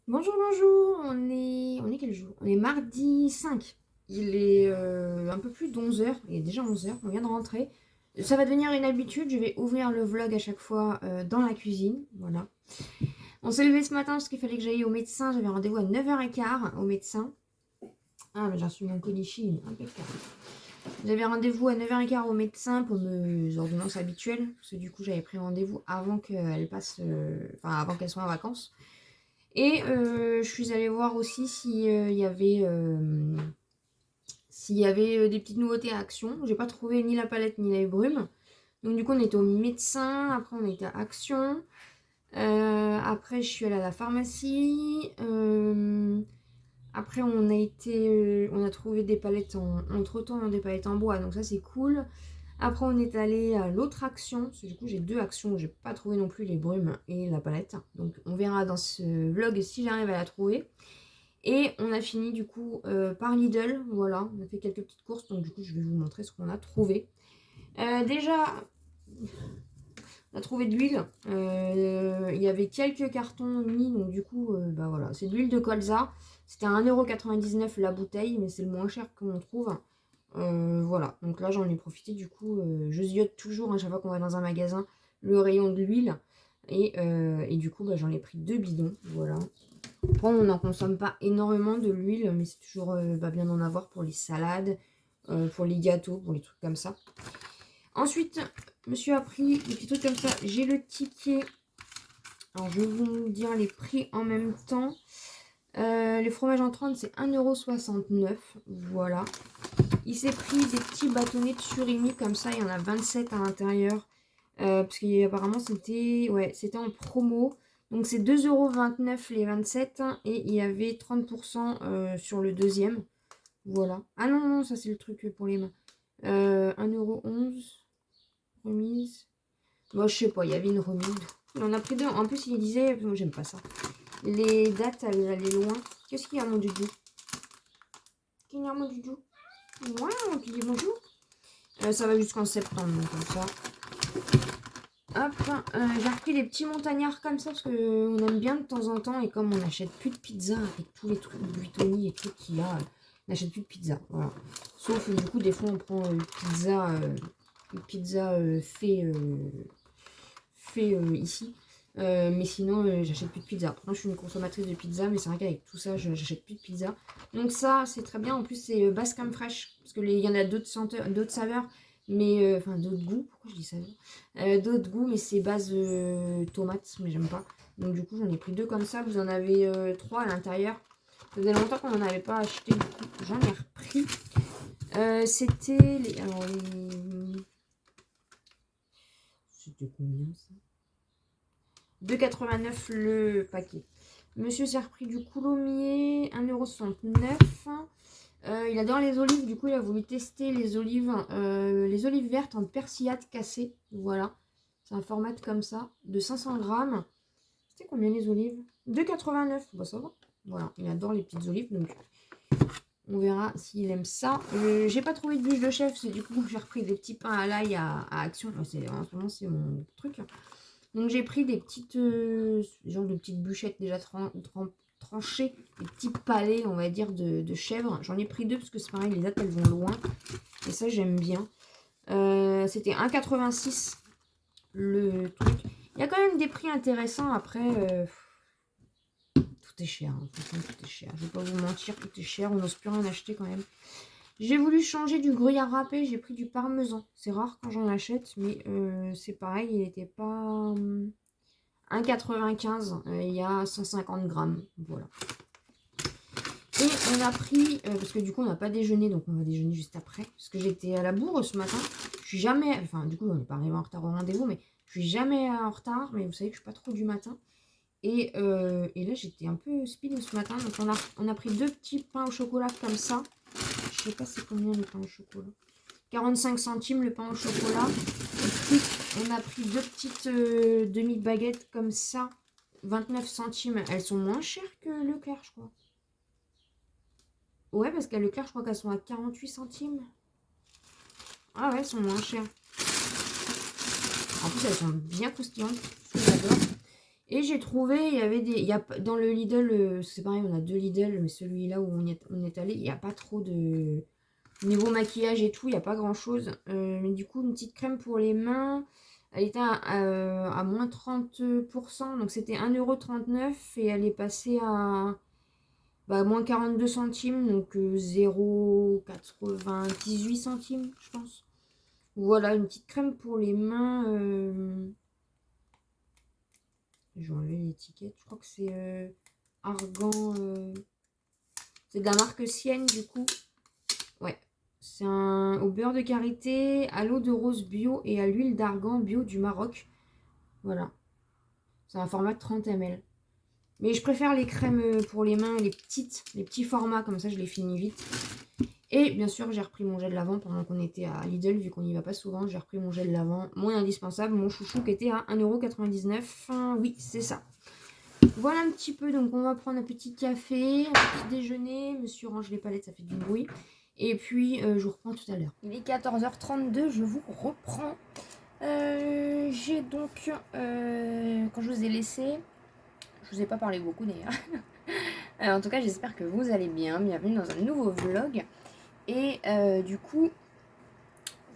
Bonjour, bonjour, on est quel jour? On est mardi 5. Il est un peu plus d'11 heures. Il est déjà 11 heures. On vient de rentrer. Ça va devenir une habitude, je vais ouvrir le vlog à chaque fois dans la cuisine, voilà. On s'est levé ce matin parce qu'il fallait que j'aille au médecin, j'avais rendez-vous à 9h15 au médecin. Ah, mais j'ai reçu mon colichine, impeccable. J'avais rendez-vous à 9h15 au médecin pour mes ordonnances habituelles, parce que du coup j'avais pris rendez-vous avant qu'elle passe, avant qu'elle soit en vacances. Et je suis allée voir aussi s'il y avait des petites nouveautés à Action. J'ai pas trouvé ni la palette ni les brumes. Donc du coup on était au médecin, après on était à Action. Après je suis allée à la pharmacie. Après on a trouvé des palettes entre-temps des palettes en bois, donc ça c'est cool. Après on est allé à l'autre Action, parce que du coup j'ai deux Actions où j'ai pas trouvé non plus les brumes et la palette. Donc on verra dans ce vlog si j'arrive à la trouver. Et on a fini du coup par Lidl, voilà, on a fait quelques petites courses, donc du coup je vais vous montrer ce qu'on a trouvé. Déjà, on a trouvé de l'huile, il y avait quelques cartons mis, donc du coup, bah voilà, c'est de l'huile de colza. C'était à 1,99 € la bouteille, mais c'est le moins cher qu'on trouve. Voilà, donc là j'en ai profité, du coup, je ziote toujours à chaque fois qu'on va dans un magasin le rayon de l'huile. Et du coup, bah, j'en ai pris 2 bidons, voilà. Après, on n'en consomme pas énormément de l'huile, mais c'est toujours bien d'en avoir pour les salades, pour les gâteaux, pour les trucs comme ça. Ensuite, monsieur a pris des petits trucs comme ça. J'ai le ticket. Alors, je vais vous dire les prix en même temps. Les fromages en 30, c'est 1,69 €. Voilà. Il s'est pris des petits bâtonnets de surimi comme ça. Il y en a 27 à l'intérieur. Parce qu'apparemment, c'était en promo. Donc, c'est 2,29 € les 27. Et il y avait 30% sur le deuxième. Voilà. Ah non, non, ça c'est le truc pour les mains. 1,11 € remise. Moi, je sais pas, il y avait une remise. Il en a pris deux. En plus, il disait, moi j'aime pas ça. Les dates, elles allaient loin. Qu'est-ce qu'il y a, mon doudou? Qu'il y a, mon doudou? Ouais, puis bonjour. Ça va jusqu'en septembre, donc comme ça. Hop, j'ai repris des petits montagnards comme ça parce qu'on aime bien de temps en temps. Et comme on n'achète plus de pizza avec tous les trucs Buitoni et trucs qu'il y a, on n'achète plus de pizza. Voilà. Sauf du coup, des fois, on prend une pizza fait ici. Mais sinon, j'achète plus de pizza. Pourtant, je suis une consommatrice de pizza, mais c'est vrai qu'avec tout ça, j'achète plus de pizza. Donc ça, c'est très bien. En plus, c'est basse crème fraîche. Parce qu'il y en a d'autres saveurs. Mais, enfin, d'autres goûts. Pourquoi je dis saveur? D'autres goûts, mais c'est base tomate. Mais j'aime pas. Donc du coup, j'en ai pris deux comme ça. Vous en avez trois à l'intérieur. Ça faisait longtemps qu'on n'en avait pas acheté. Du coup, j'en ai repris. C'était les... Alors, les... C'était combien ça? 2,89 € le paquet. Monsieur s'est repris du coulommiers, 1,69 €. Il adore les olives, du coup il a voulu tester les olives vertes en persillade cassée. Voilà, c'est un format comme ça, de 500 grammes. C'était combien les olives? 2,89 €, bah ça va. Voilà, il adore les petites olives, donc on verra s'il aime ça. J'ai pas trouvé de bûche de chef, c'est du coup j'ai repris des petits pains à l'ail à Action. En ce moment c'est mon truc. Donc j'ai pris des petites genre de petites bûchettes déjà tranchées, des petits palets on va dire de chèvre. J'en ai pris deux parce que c'est pareil, les dates elles vont loin. Et ça j'aime bien. C'était 1,86 € le truc. Il y a quand même des prix intéressants après. Tout est cher, hein. Tout est cher. Je vais pas vous mentir, tout est cher. On n'ose plus rien acheter quand même. J'ai voulu changer du gruyère râpé, j'ai pris du parmesan. C'est rare quand j'en achète, mais c'est pareil, il n'était pas 1,95 €, il y a 150 grammes. Voilà. Et on a pris, parce que du coup on n'a pas déjeuné, donc on va déjeuner juste après. Parce que j'étais à la bourre ce matin. Je suis jamais, enfin du coup on n'est pas arrivé en retard au rendez-vous, mais je suis jamais en retard. Mais vous savez que je suis pas trop du matin. Et là j'étais un peu speed ce matin, donc on a pris deux petits pains au chocolat comme ça. Je sais pas c'est combien le pain au chocolat. 45 centimes le pain au chocolat. Et puis on a pris deux petites demi-baguettes comme ça. 29 centimes. Elles sont moins chères que Leclerc, je crois. Ouais, parce qu'à Leclerc, je crois qu'elles sont à 48 centimes. Ah ouais, elles sont moins chères. En plus, elles sont bien croustillantes. J'adore. Et j'ai trouvé, il y avait des... dans le Lidl, c'est pareil, on a 2 Lidl, mais celui-là où on est allé, il n'y a pas trop de... Niveau maquillage et tout, il n'y a pas grand-chose. Mais du coup, une petite crème pour les mains, elle était à moins 30%, donc c'était 1,39 € et elle est passée à moins 42 centimes, donc 0,98 centimes, je pense. Voilà, une petite crème pour les mains. Je vais enlever l'étiquette. Je crois que c'est argan. C'est de la marque Sienne, du coup. Ouais. C'est un au beurre de karité, à l'eau de rose bio et à l'huile d'argan bio du Maroc. Voilà. C'est un format de 30 ml. Mais je préfère les crèmes pour les mains, les petits formats, comme ça je les finis vite. Et bien sûr, j'ai repris mon gel lavant pendant qu'on était à Lidl, vu qu'on n'y va pas souvent. J'ai repris mon gel lavant, mon indispensable, mon chouchou qui était à 1,99 €. Oui, c'est ça. Voilà un petit peu, donc on va prendre un petit café, un petit déjeuner. Monsieur range les palettes, ça fait du bruit. Et puis, je vous reprends tout à l'heure. Il est 14h32, je vous reprends. J'ai donc, quand je vous ai laissé, je vous ai pas parlé beaucoup d'ailleurs. En tout cas, j'espère que vous allez bien. Bienvenue dans un nouveau vlog. Et du coup,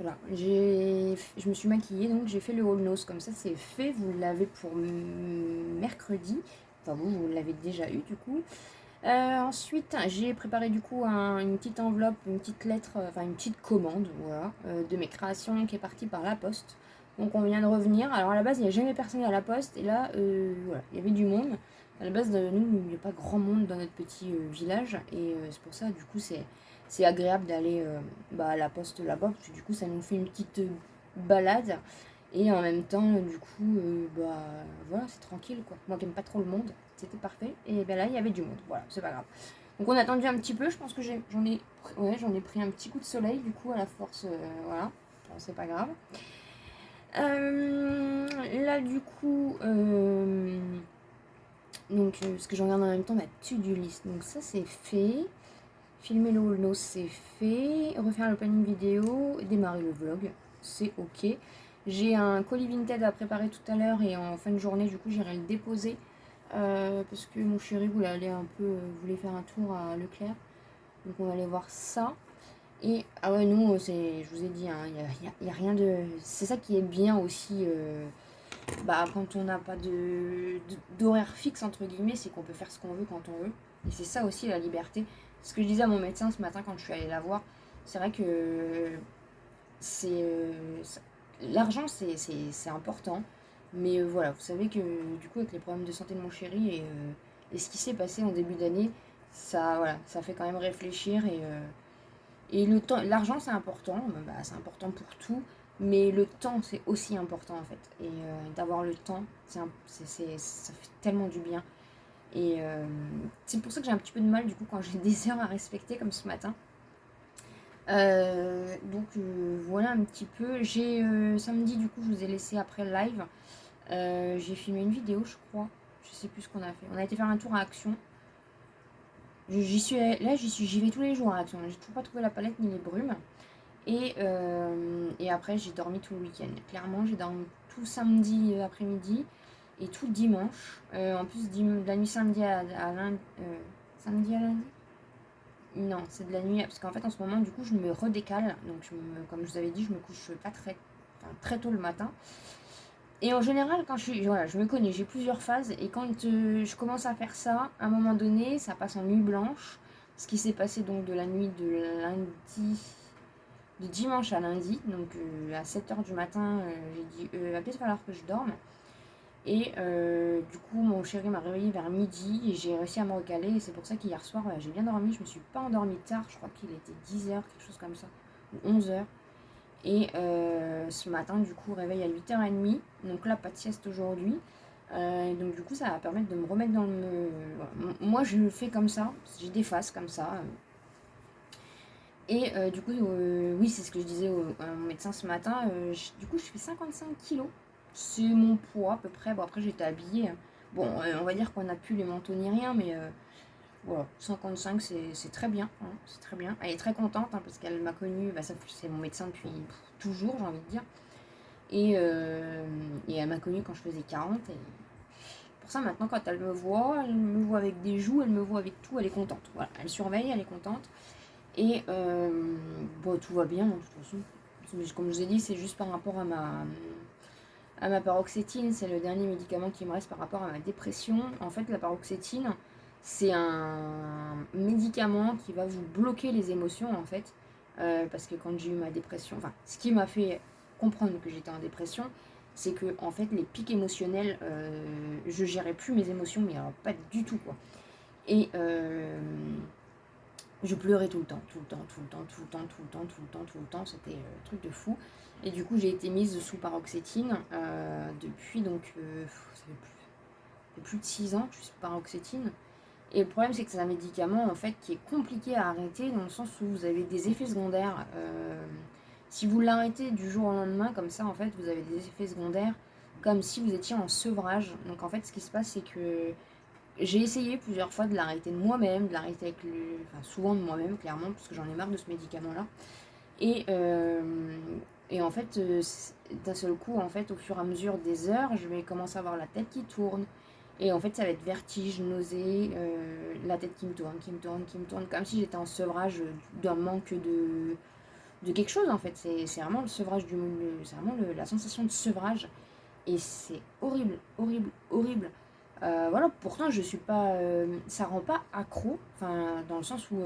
voilà, je me suis maquillée, donc j'ai fait le haul nose. Comme ça, c'est fait. Vous l'avez pour mercredi. Enfin, vous l'avez déjà eu du coup. Ensuite, j'ai préparé du coup une petite enveloppe, une petite lettre, enfin une petite commande, voilà, de mes créations qui est partie par la poste. Donc on vient de revenir. Alors à la base, il n'y a jamais personne à la poste. Et là, voilà, il y avait du monde. À la base, nous, il n'y a pas grand monde dans notre petit village. Et c'est pour ça, du coup, c'est agréable d'aller à la poste là-bas. Parce que du coup, ça nous fait une petite balade. Et en même temps, du coup, voilà, c'est tranquille, quoi. Moi qui n'aime pas trop le monde, c'était parfait. Et ben là, il y avait du monde, voilà, c'est pas grave. Donc on a attendu un petit peu, je pense que j'en ai pris un petit coup de soleil, du coup, à la force, voilà, bon, c'est pas grave. Là, du coup, donc, ce que je regarde en même temps, ma to-do list. Donc ça, c'est fait. Filmer le haul nose, c'est fait. Refaire l'opening vidéo, démarrer le vlog, c'est ok. J'ai un colis Vinted à préparer tout à l'heure et en fin de journée, du coup, j'irai le déposer parce que mon chéri voulait aller voulait faire un tour à Leclerc. Donc on va aller voir ça. Et ah ouais, nous, je vous ai dit, hein, y a rien de... C'est ça qui est bien aussi, quand on n'a pas d'horaire fixe, entre guillemets, c'est qu'on peut faire ce qu'on veut quand on veut. Et c'est ça aussi la liberté. Ce que je disais à mon médecin ce matin quand je suis allée la voir, c'est vrai que c'est l'argent c'est important, mais voilà, vous savez que du coup avec les problèmes de santé de mon chéri et ce qui s'est passé en début d'année, ça voilà, ça fait quand même réfléchir et le temps, l'argent c'est important, c'est important pour tout, mais le temps c'est aussi important en fait, et d'avoir le temps, ça fait tellement du bien. Et c'est pour ça que j'ai un petit peu de mal du coup quand j'ai des heures à respecter comme ce matin. Donc voilà un petit peu. J'ai samedi du coup je vous ai laissé après le live. J'ai filmé une vidéo je crois. Je sais plus ce qu'on a fait. On a été faire un tour à Action. J'y vais tous les jours à Action. J'ai toujours pas trouvé la palette ni les brumes. Et après j'ai dormi tout le week-end. Clairement j'ai dormi tout samedi après-midi et tout dimanche. En plus de la nuit samedi à lundi. Samedi à lundi. Non, c'est de la nuit, parce qu'en fait en ce moment du coup je me redécale, donc comme je vous avais dit, je me couche pas très tôt le matin. Et en général quand je me connais, j'ai plusieurs phases, et quand je commence à faire ça, à un moment donné, ça passe en nuit blanche, ce qui s'est passé donc de la nuit de dimanche à lundi, donc à 7h du matin, j'ai dit, il va peut-être falloir que je dorme. Et du coup, mon chéri m'a réveillée vers midi et j'ai réussi à me recaler. Et c'est pour ça qu'hier soir, j'ai bien dormi. Je me suis pas endormie tard. Je crois qu'il était 10h, quelque chose comme ça. Ou 11h. Et ce matin, du coup, réveil à 8h30. Donc là, pas de sieste aujourd'hui. Donc du coup, ça va permettre de me remettre dans le... Voilà. Moi, je le fais comme ça. J'ai des phases comme ça. Et du coup, oui, c'est ce que je disais à mon médecin ce matin. Du coup, je fais 55 kilos. C'est mon poids à peu près. Bon, après, j'étais habillée. Bon, on va dire qu'on n'a plus les manteaux ni rien, mais voilà, 55, c'est très bien. Hein, c'est très bien. Elle est très contente hein, parce qu'elle m'a connue. C'est mon médecin depuis toujours, j'ai envie de dire. Et elle m'a connue quand je faisais 40. Pour ça, maintenant, quand elle me voit avec des joues, elle me voit avec tout, elle est contente. Voilà, elle surveille, elle est contente. Et bon, tout va bien, de toute façon. Comme je vous ai dit, c'est juste par rapport à ma paroxétine. C'est le dernier médicament qui me reste par rapport à ma dépression. En fait, la paroxétine, c'est un médicament qui va vous bloquer les émotions, en fait. Parce que quand j'ai eu ma dépression, enfin, ce qui m'a fait comprendre que j'étais en dépression, c'est que, en fait, les pics émotionnels, je gérais plus mes émotions, mais alors pas du tout, quoi. Et je pleurais tout le temps, tout le temps, tout le temps, tout le temps, tout le temps, tout le temps, tout le temps. C'était un truc de fou. Et du coup, j'ai été mise sous paroxétine depuis, donc, ça fait plus de 6 ans que je suis sous paroxétine. Et le problème, c'est que c'est un médicament, en fait, qui est compliqué à arrêter, dans le sens où vous avez des effets secondaires. Si vous l'arrêtez du jour au lendemain, comme ça, en fait, vous avez des effets secondaires, comme si vous étiez en sevrage. Donc, en fait, ce qui se passe, c'est que j'ai essayé plusieurs fois de l'arrêter de moi-même, de l'arrêter enfin, souvent de moi-même, clairement, parce que j'en ai marre de ce médicament-là. Et, en fait, d'un seul coup, en fait, au fur et à mesure des heures, je vais commencer à avoir la tête qui tourne. Et en fait, ça va être vertige, nausée, la tête qui me tourne, qui me tourne, qui me tourne, comme si j'étais en sevrage d'un manque de quelque chose, en fait. C'est vraiment le sevrage c'est vraiment la sensation de sevrage. Et c'est horrible, horrible, horrible. Voilà, pourtant je suis pas. Ça rend pas accro, enfin, dans le sens où,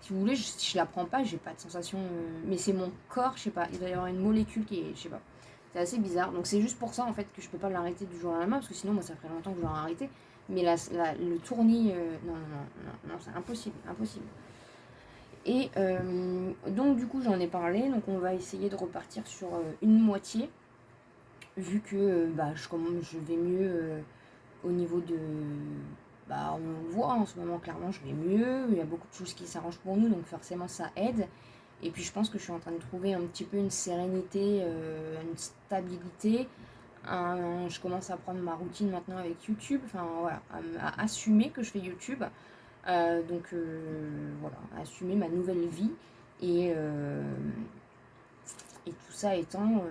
si vous voulez, si je la prends pas, j'ai pas de sensation. Mais c'est mon corps, je sais pas, il doit y avoir une molécule qui est. Je sais pas. C'est assez bizarre. Donc c'est juste pour ça en fait que je peux pas l'arrêter du jour au lendemain, parce que sinon, moi ça ferait longtemps que je l'aurais arrêté. Mais le tournis, non, non, non, non, c'est impossible, impossible. Et donc du coup j'en ai parlé, donc on va essayer de repartir sur une moitié, vu que bah, je vais mieux au niveau de... Bah, on le voit en ce moment, clairement, je vais mieux. Il y a beaucoup de choses qui s'arrangent pour nous, donc forcément, ça aide. Et puis, je pense que je suis en train de trouver un petit peu une sérénité, une stabilité. Je commence à prendre ma routine maintenant avec YouTube. Enfin, voilà, à assumer que je fais YouTube. Donc, voilà, à assumer ma nouvelle vie. Et, et tout ça étant,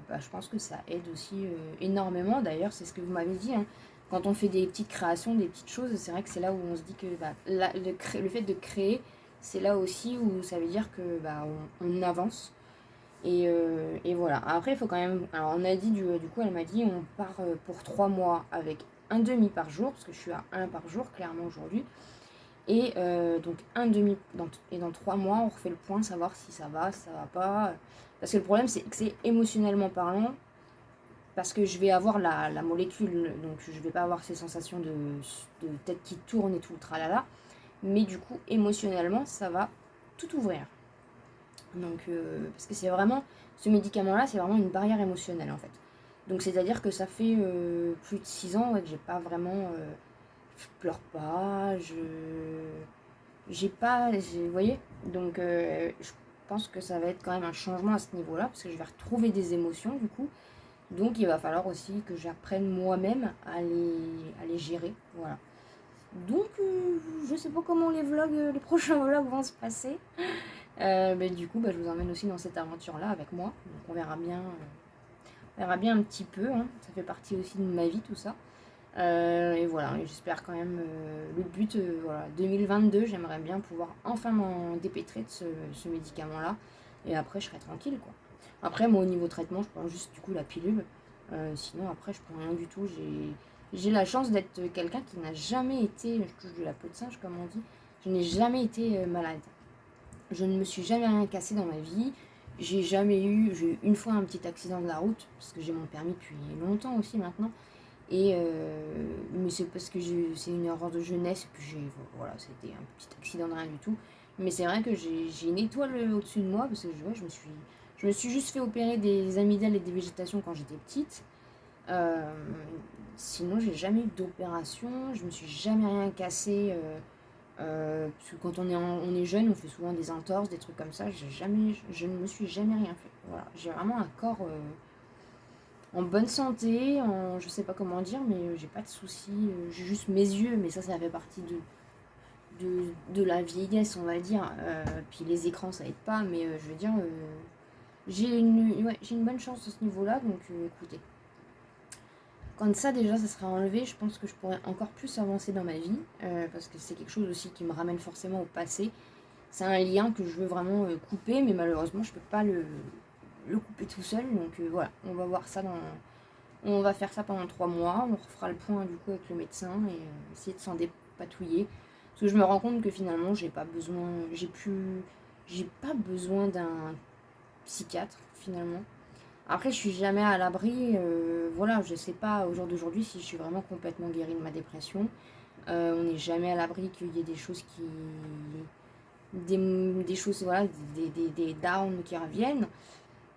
bah, je pense que ça aide aussi énormément. D'ailleurs, c'est ce que vous m'avez dit, hein. Quand on fait des petites créations, des petites choses, c'est vrai que c'est là où on se dit que bah, le fait de créer, c'est là aussi où ça veut dire que bah, on avance. Et voilà. Après, il faut quand même. Alors, on a dit, du coup, elle m'a dit, on part pour 3 mois avec un demi par jour, parce que je suis à 1 par jour, clairement, aujourd'hui. Et donc, et dans 3 mois, on refait le point, savoir si ça va, si ça va pas. Parce que le problème, c'est que c'est émotionnellement parlant, parce que je vais avoir la molécule, donc je vais pas avoir ces sensations de tête qui tourne et tout le tralala. Mais du coup, émotionnellement, ça va tout ouvrir. Donc, parce que c'est vraiment, ce médicament-là, c'est vraiment une barrière émotionnelle en fait. Donc, c'est-à-dire que ça fait plus de 6 ans ouais, que j'ai pas vraiment. Je pleure pas, j'ai pas. Vous voyez. Donc, je pense que ça va être quand même un changement à ce niveau-là, parce que je vais retrouver des émotions du coup. Donc il va falloir aussi que j'apprenne moi-même à les gérer. Voilà. Donc je sais pas comment les prochains vlogs vont se passer. Mais du coup, bah, je vous emmène aussi dans cette aventure-là avec moi. Donc on verra bien un petit peu. Hein. Ça fait partie aussi de ma vie tout ça. Et voilà, et j'espère quand même le but, voilà, 2022, j'aimerais bien pouvoir enfin m'en dépêtrer de ce médicament-là. Et après, je serai tranquille, quoi. Après, moi, au niveau traitement, je prends juste du coup la pilule. Sinon, après, je prends rien du tout. J'ai la chance d'être quelqu'un qui n'a jamais été, je touche de la peau de singe, comme on dit, je n'ai jamais été malade. Je ne me suis jamais rien cassé dans ma vie. J'ai eu une fois un petit accident de la route, parce que j'ai mon permis depuis longtemps aussi maintenant. Et mais c'est parce que c'est une erreur de jeunesse, et puis voilà, c'était un petit accident de rien du tout. Mais c'est vrai que j'ai une étoile au-dessus de moi, parce que ouais, je me suis juste fait opérer des amygdales et des végétations quand j'étais petite. Euh, Sinon, j'ai jamais eu d'opération, je me suis jamais rien cassé. Parce que quand on est jeune, on fait souvent des entorses, des trucs comme ça. Je ne me suis jamais rien fait. Voilà, j'ai vraiment un corps en bonne santé, je sais pas comment dire, mais j'ai pas de soucis. J'ai juste mes yeux, mais ça fait partie de la vieillesse, on va dire. Puis les écrans, ça aide pas, mais je veux dire, ouais, j'ai une bonne chance à ce niveau-là, donc écoutez. Quand ça déjà ça sera enlevé, je pense que je pourrais encore plus avancer dans ma vie, parce que c'est quelque chose aussi qui me ramène forcément au passé. C'est un lien que je veux vraiment couper, mais malheureusement je peux pas le couper tout seul. Donc voilà, on va voir ça on va faire ça pendant 3 mois, on refera le point du coup avec le médecin et essayer de s'en dépatouiller. Parce que je me rends compte que finalement j'ai pas besoin d'un psychiatre finalement. Après, je suis jamais à l'abri, voilà, je sais pas au jour d'aujourd'hui si je suis vraiment complètement guérie de ma dépression. On n'est jamais à l'abri qu'il y ait des choses des choses, voilà, des downs qui reviennent.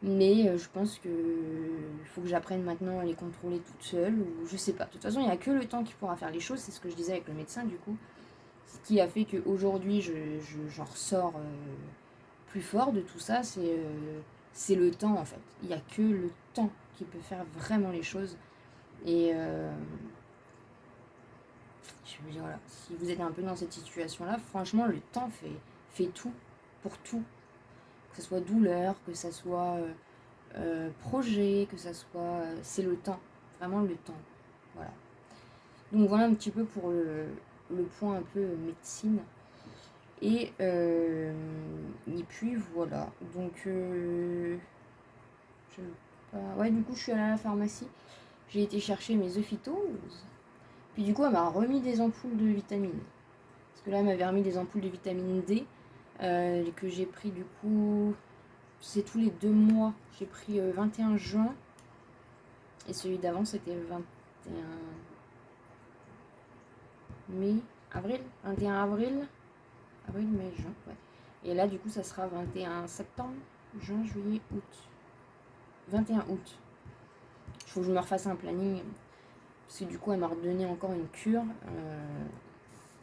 Mais je pense que il faut que j'apprenne maintenant à les contrôler toute seule, ou je sais pas. De toute façon, il n'y a que le temps qui pourra faire les choses, c'est ce que je disais avec le médecin du coup. Ce qui a fait qu'aujourd'hui, j'en ressors plus fort de tout ça, c'est le temps en fait. Il n'y a que le temps qui peut faire vraiment les choses. Et je veux dire, voilà, si vous êtes un peu dans cette situation-là, franchement, le temps fait tout, pour tout. Que ce soit douleur, que ce soit projet, que ça soit... c'est le temps, vraiment le temps. Voilà. Donc voilà un petit peu pour le point un peu médecine. Et puis voilà. Donc ouais, du coup je suis allée à la pharmacie. J'ai été chercher mes œufs phytose. Puis du coup elle m'a remis des ampoules de vitamine. Parce que là elle m'avait remis des ampoules de vitamine D. Que j'ai pris du coup... C'est tous les 2 mois. J'ai pris 21 juin. Et celui d'avant, c'était le 21 mai, avril. 21 avril. Avril, mai, juin, ouais. Et là, du coup, ça sera 21 septembre, juin, juillet, août. 21 août. Il faut que je me refasse un planning. Parce que du coup, elle m'a redonné encore une cure.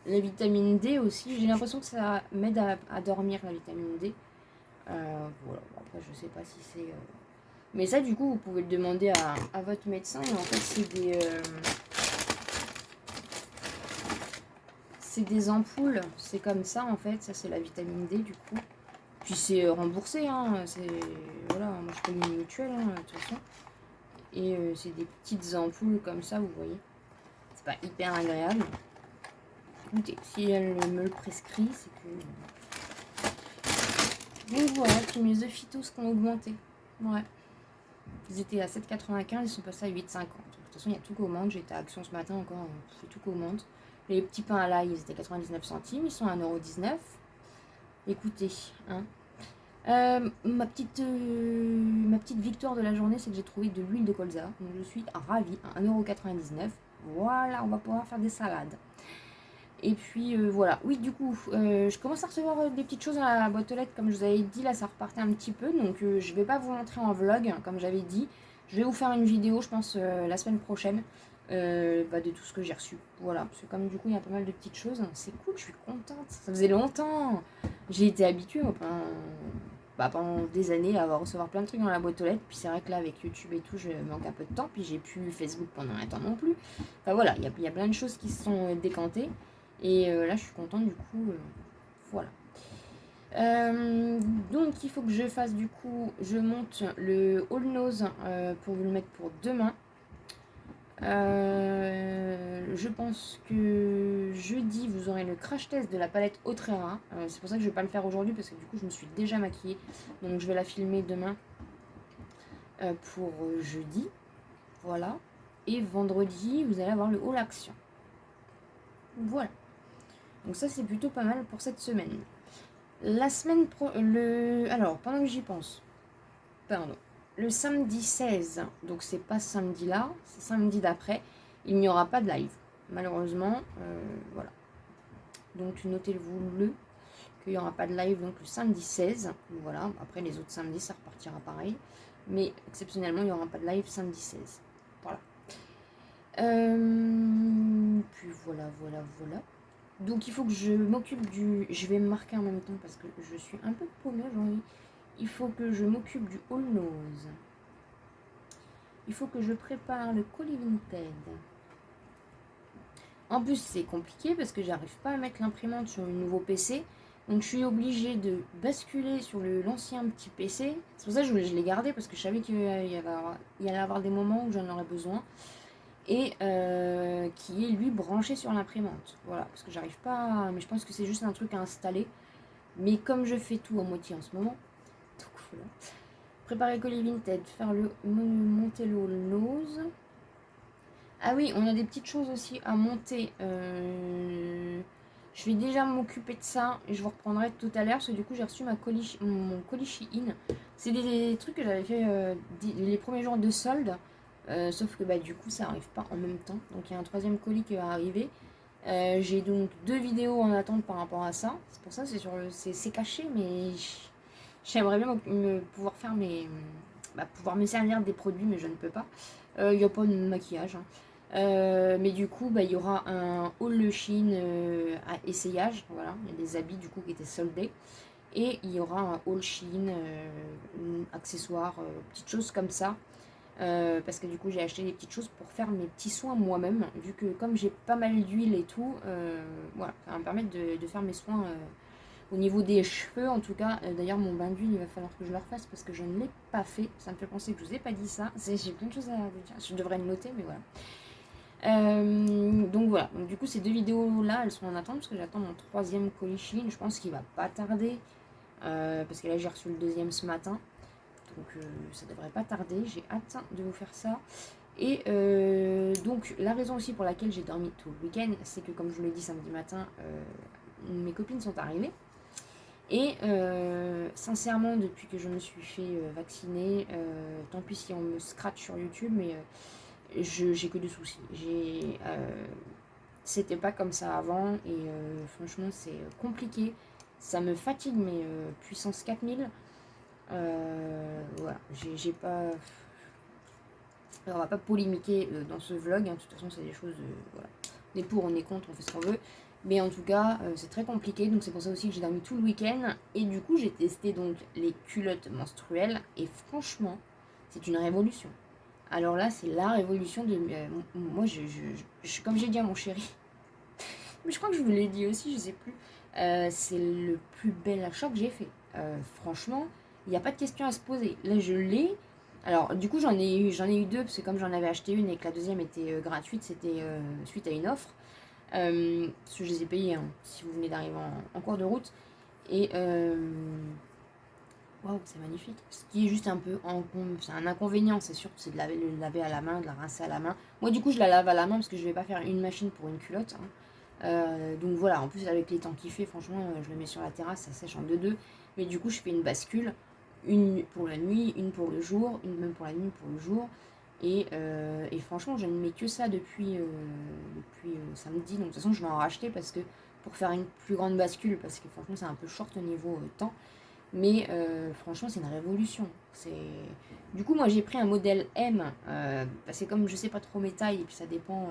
La vitamine D aussi. J'ai l'impression que ça m'aide à dormir, la vitamine D. Voilà. Après, je sais pas si c'est... Mais ça, du coup, vous pouvez le demander à votre médecin. Et en fait, c'est des ampoules. C'est comme ça, en fait. Ça, c'est la vitamine D, du coup. Puis c'est remboursé, hein. Voilà, moi, je paye une mutuelle, hein, de toute façon. Et c'est des petites ampoules comme ça, vous voyez. C'est pas hyper agréable. Écoutez, si elle me le prescrit, c'est que... Donc voilà, puis mes œufs phytos qui ont augmenté. Ouais. Ils étaient à 7,95, ils sont passés à 8,50. De toute façon, il y a tout commande. J'étais à Action ce matin encore, c'est tout commande. Les petits pains à l'ail, ils étaient 99 centimes, ils sont à 1,19 €. Écoutez, hein. Ma petite victoire de la journée, c'est que j'ai trouvé de l'huile de colza. Donc je suis ravie, à 1,99 €. Voilà, on va pouvoir faire des salades. Et puis voilà, oui du coup, je commence à recevoir des petites choses dans la boîte aux lettres, comme je vous avais dit, là ça repartait un petit peu, donc je vais pas vous montrer en vlog, comme j'avais dit. Je vais vous faire une vidéo, je pense, la semaine prochaine, de tout ce que j'ai reçu. Voilà, parce que comme du coup il y a pas mal de petites choses, c'est cool, je suis contente, ça faisait longtemps. J'ai été habituée pendant des années à recevoir plein de trucs dans la boîte aux lettres, puis c'est vrai que là avec YouTube et tout, je manque un peu de temps, puis j'ai plus Facebook pendant un temps non plus. Enfin voilà, il y a plein de choses qui se sont décantées. Et là, je suis contente, du coup, voilà. Donc, il faut que je fasse, du coup, je monte le All Nose pour vous le mettre pour demain. Je pense que jeudi, vous aurez le crash test de la palette Autrera. C'est pour ça que je ne vais pas le faire aujourd'hui, parce que du coup, je me suis déjà maquillée. Donc, je vais la filmer demain pour jeudi. Voilà. Et vendredi, vous allez avoir le All Action. Voilà. Donc ça, c'est plutôt pas mal pour cette semaine. La semaine alors, pendant que j'y pense, pardon, le samedi 16, donc c'est pas ce samedi-là, c'est samedi d'après, il n'y aura pas de live, malheureusement, voilà. Donc notez-vous qu'il n'y aura pas de live donc le samedi 16, voilà. Après les autres samedis, ça repartira pareil, mais exceptionnellement, il n'y aura pas de live samedi 16, voilà. Puis voilà. Donc il faut que je m'occupe du... Je vais me marquer en même temps parce que je suis un peu paumée aujourd'hui. Il faut que je m'occupe du All Nose. Il faut que je prépare le colis Vinted. En plus c'est compliqué parce que j'arrive pas à mettre l'imprimante sur le nouveau PC. Donc je suis obligée de basculer sur l'ancien petit PC. C'est pour ça que je l'ai gardé parce que je savais qu'il y allait avoir des moments où j'en aurais besoin. et qui est lui branché sur l'imprimante. Voilà, parce que j'arrive pas, mais je pense que c'est juste un truc à installer. Mais comme je fais tout à moitié en ce moment, donc voilà. Préparer le colis Vinted, faire le monter le haul nose. Ah oui, on a des petites choses aussi à monter. Je vais déjà m'occuper de ça et je vous reprendrai tout à l'heure parce que du coup j'ai reçu mon colis Shein. C'est des trucs que j'avais fait les premiers jours de solde. Sauf que bah, du coup ça arrive pas en même temps. Donc il y a un troisième colis qui va arriver. J'ai donc 2 vidéos en attente par rapport à ça. C'est pour ça c'est caché, mais j'aimerais bien pouvoir faire pouvoir me servir des produits, mais je ne peux pas. Il n'y a pas de maquillage, hein. Mais du coup, bah, il y aura un haul Shein à essayage. Voilà, il y a des habits du coup qui étaient soldés. Et il y aura un haul Shein, accessoires, petites choses comme ça. Parce que du coup j'ai acheté des petites choses pour faire mes petits soins moi-même, vu que comme j'ai pas mal d'huile et tout, voilà, ça va me permettre de faire mes soins au niveau des cheveux en tout cas. D'ailleurs mon bain d'huile il va falloir que je le refasse parce que je ne l'ai pas fait, ça me fait penser que je vous ai pas dit ça, j'ai plein de choses à vous dire, je devrais le noter mais voilà. Donc voilà, donc, du coup ces 2 vidéos là elles sont en attente parce que j'attends mon 3e colis Shein, je pense qu'il va pas tarder parce que là j'ai reçu le 2e ce matin. Donc ça devrait pas tarder, j'ai hâte de vous faire ça. Et donc la raison aussi pour laquelle j'ai dormi tout le week-end, c'est que comme je vous l'ai dit samedi matin, mes copines sont arrivées. Et sincèrement, depuis que je me suis fait vacciner, tant pis si on me scratch sur YouTube, mais j'ai que des soucis. C'était pas comme ça avant et franchement c'est compliqué. Ça me fatigue, mais puissance 4000. Voilà, j'ai pas. On va pas polémiquer dans ce vlog, hein. De toute façon, c'est des choses. Voilà. On est pour, on est contre, on fait ce qu'on veut. Mais en tout cas, c'est très compliqué. Donc, c'est pour ça aussi que j'ai dormi tout le week-end. Et du coup, j'ai testé donc les culottes menstruelles. Et franchement, c'est une révolution. Alors là, c'est la révolution de. Moi, comme j'ai dit à mon chéri, mais je crois que je vous l'ai dit aussi, je sais plus. C'est le plus bel achat que j'ai fait. Franchement, il n'y a pas de question à se poser. Là, je l'ai. Alors, du coup, j'en ai eu 2, parce que comme j'en avais acheté une et que la deuxième était gratuite, c'était suite à une offre. Parce que je les ai payés, hein, si vous venez d'arriver en cours de route. Et waouh, c'est magnifique. Ce qui est juste un peu c'est un inconvénient, c'est sûr, c'est de le laver à la main, de la rincer à la main. Moi, du coup, je la lave à la main parce que je vais pas faire une machine pour une culotte, hein. Donc voilà, en plus avec les temps qu'il fait, franchement, je le mets sur la terrasse, ça sèche en 2-2. Mais du coup, je fais une bascule, une pour la nuit, une pour le jour, une même pour la nuit, pour le jour. Et franchement, je ne mets que ça depuis samedi. Donc de toute façon, je vais en racheter parce que pour faire une plus grande bascule, parce que franchement, c'est un peu short au niveau temps. Mais franchement, c'est une révolution. Du coup, moi, j'ai pris un modèle M. Parce que comme je sais pas trop mes tailles, et puis ça dépend.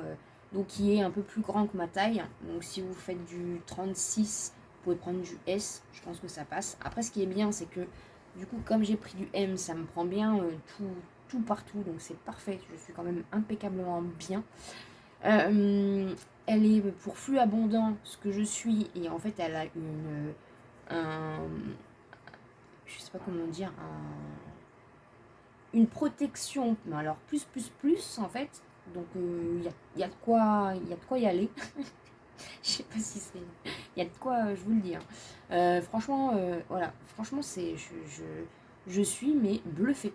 Donc, qui est un peu plus grand que ma taille. Donc, si vous faites du 36, vous pouvez prendre du S. Je pense que ça passe. Après, ce qui est bien, c'est que du coup, comme j'ai pris du M, ça me prend bien tout partout. Donc, c'est parfait. Je suis quand même impeccablement bien. Elle est pour flux abondant, ce que je suis. Et en fait, elle a je sais pas comment dire, une protection, mais alors plus en fait. Donc y a de quoi y aller. Je sais pas si c'est, il y a de quoi, je vous le dis, hein. Franchement, voilà, franchement je suis mais bluffée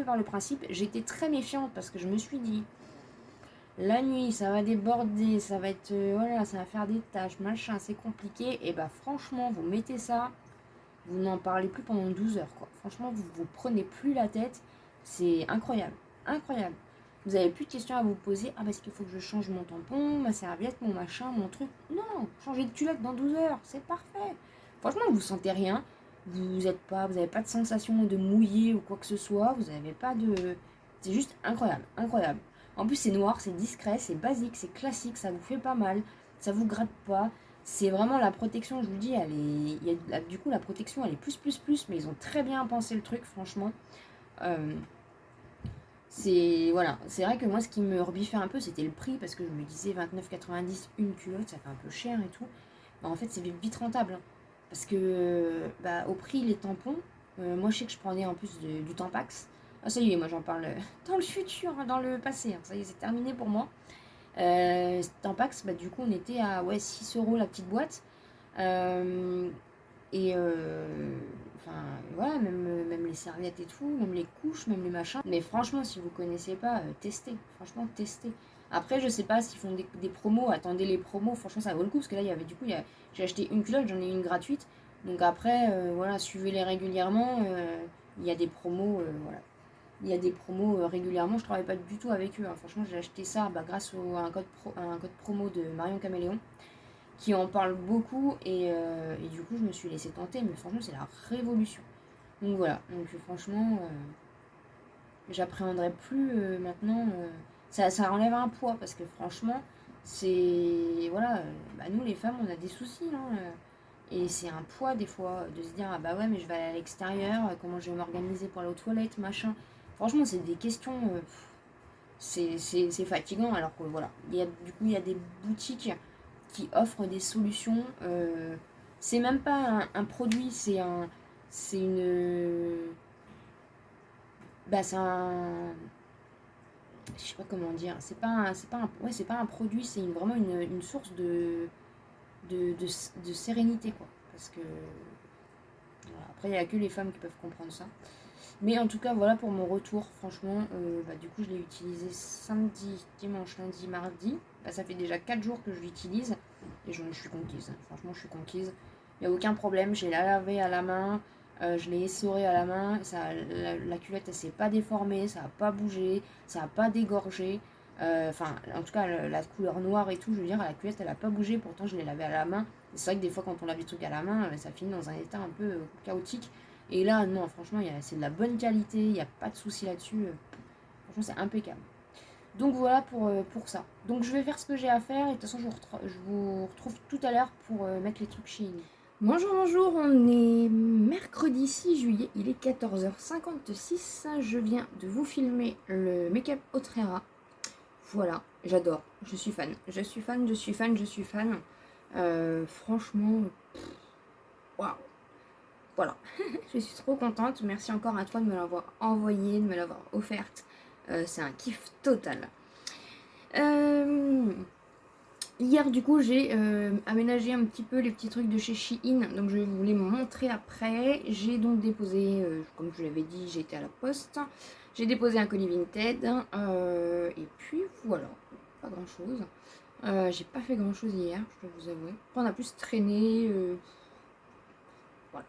par le principe. J'étais très méfiante parce que je me suis dit la nuit ça va déborder, ça va être voilà, ça va faire des tâches, machin, c'est compliqué. Et bah franchement, vous mettez ça, vous n'en parlez plus pendant 12 heures, quoi. Franchement, vous prenez plus la tête. C'est incroyable. Incroyable. Vous n'avez plus de questions à vous poser. Ah, parce qu'il faut que je change mon tampon, ma serviette, mon machin, mon truc. Non, changez de culotte dans 12 heures. C'est parfait. Franchement, vous sentez rien. Vous n'avez pas de sensation de mouiller ou quoi que ce soit. Vous n'avez pas de... C'est juste incroyable. Incroyable. En plus, c'est noir, c'est discret, c'est basique, c'est classique. Ça vous fait pas mal. Ça vous gratte pas. C'est vraiment la protection, je vous dis, du coup la protection elle est plus, mais ils ont très bien pensé le truc, franchement. Voilà, c'est vrai que moi ce qui me rebiffait un peu c'était le prix, parce que je me disais 29,90 une culotte, ça fait un peu cher et tout. Bah, en fait c'est vite rentable, hein, parce que au prix les tampons, moi je sais que je prenais en plus du Tampax, Ah ça y est, moi j'en parle dans le futur, hein, dans le passé, hein. Ça y est, c'est terminé pour moi. Tampax, bah, du coup on était à 6 € la petite boîte. Et enfin voilà, même les serviettes et tout, même les couches, même les machins. Mais franchement, si vous connaissez pas, testez. Franchement, testez. Après, je sais pas s'ils font des promos. Attendez les promos. Franchement, ça vaut le coup. Parce que là, il y avait du coup, j'ai acheté une culotte, j'en ai une gratuite. Donc après, voilà, suivez-les régulièrement. Il y a des promos, voilà. Il y a des promos régulièrement. Je travaille pas du tout avec eux, hein. Franchement, j'ai acheté ça grâce à un code promo de Marion Caméléon qui en parle beaucoup et du coup je me suis laissée tenter, mais franchement c'est la révolution. Donc voilà, donc franchement j'appréhenderai plus maintenant, ça enlève un poids parce que franchement c'est voilà, bah, nous les femmes on a des soucis, hein, et c'est un poids des fois de se dire ah bah ouais mais je vais aller à l'extérieur, comment je vais m'organiser pour aller aux toilettes, machin. Franchement c'est des questions, c'est fatigant alors que voilà, du coup il y a des boutiques qui offre des solutions. C'est même pas un produit, c'est une, bah c'est un, je sais pas comment dire. C'est pas un produit, c'est vraiment une source de sérénité quoi. Parce que voilà, après il y a que les femmes qui peuvent comprendre ça. Mais en tout cas, voilà pour mon retour. Franchement, bah, du coup, je l'ai utilisé samedi, dimanche, lundi, mardi. Bah, ça fait déjà 4 jours que je l'utilise. Et je suis conquise. Franchement, je suis conquise. Il n'y a aucun problème. J'ai la lavé à la main. Je l'ai essoré à la main. La culotte, elle s'est pas déformée. Ça n'a pas bougé. Ça n'a pas dégorgé. Enfin, en tout cas, la couleur noire et tout, je veux dire, la culotte, elle n'a pas bougé. Pourtant, je l'ai lavée à la main. C'est vrai que des fois, quand on lave des trucs à la main, ça finit dans un état un peu chaotique. Et là, non, franchement, c'est de la bonne qualité, il n'y a pas de souci là-dessus. Franchement, c'est impeccable. Donc voilà pour ça. Donc je vais faire ce que j'ai à faire et de toute façon, je vous retrouve tout à l'heure pour mettre les trucs Shein. Bonjour, bonjour, on est mercredi 6 juillet, il est 14h56. Je viens de vous filmer le make-up Autrera. Voilà, j'adore, je suis fan. Je suis fan, je suis fan, je suis fan. Franchement, waouh. Voilà, je suis trop contente. Merci encore à toi de me l'avoir envoyé, de me l'avoir offerte. C'est un kiff total. Hier, du coup, j'ai aménagé un petit peu les petits trucs de chez Shein. Donc, je vais vous les montrer après. J'ai donc déposé, comme je vous l'avais dit, j'ai été à la poste. J'ai déposé un colis Vinted. Et puis, voilà, pas grand-chose. J'ai pas fait grand-chose hier, je dois vous avouer. Après, on a plus traîné. Voilà.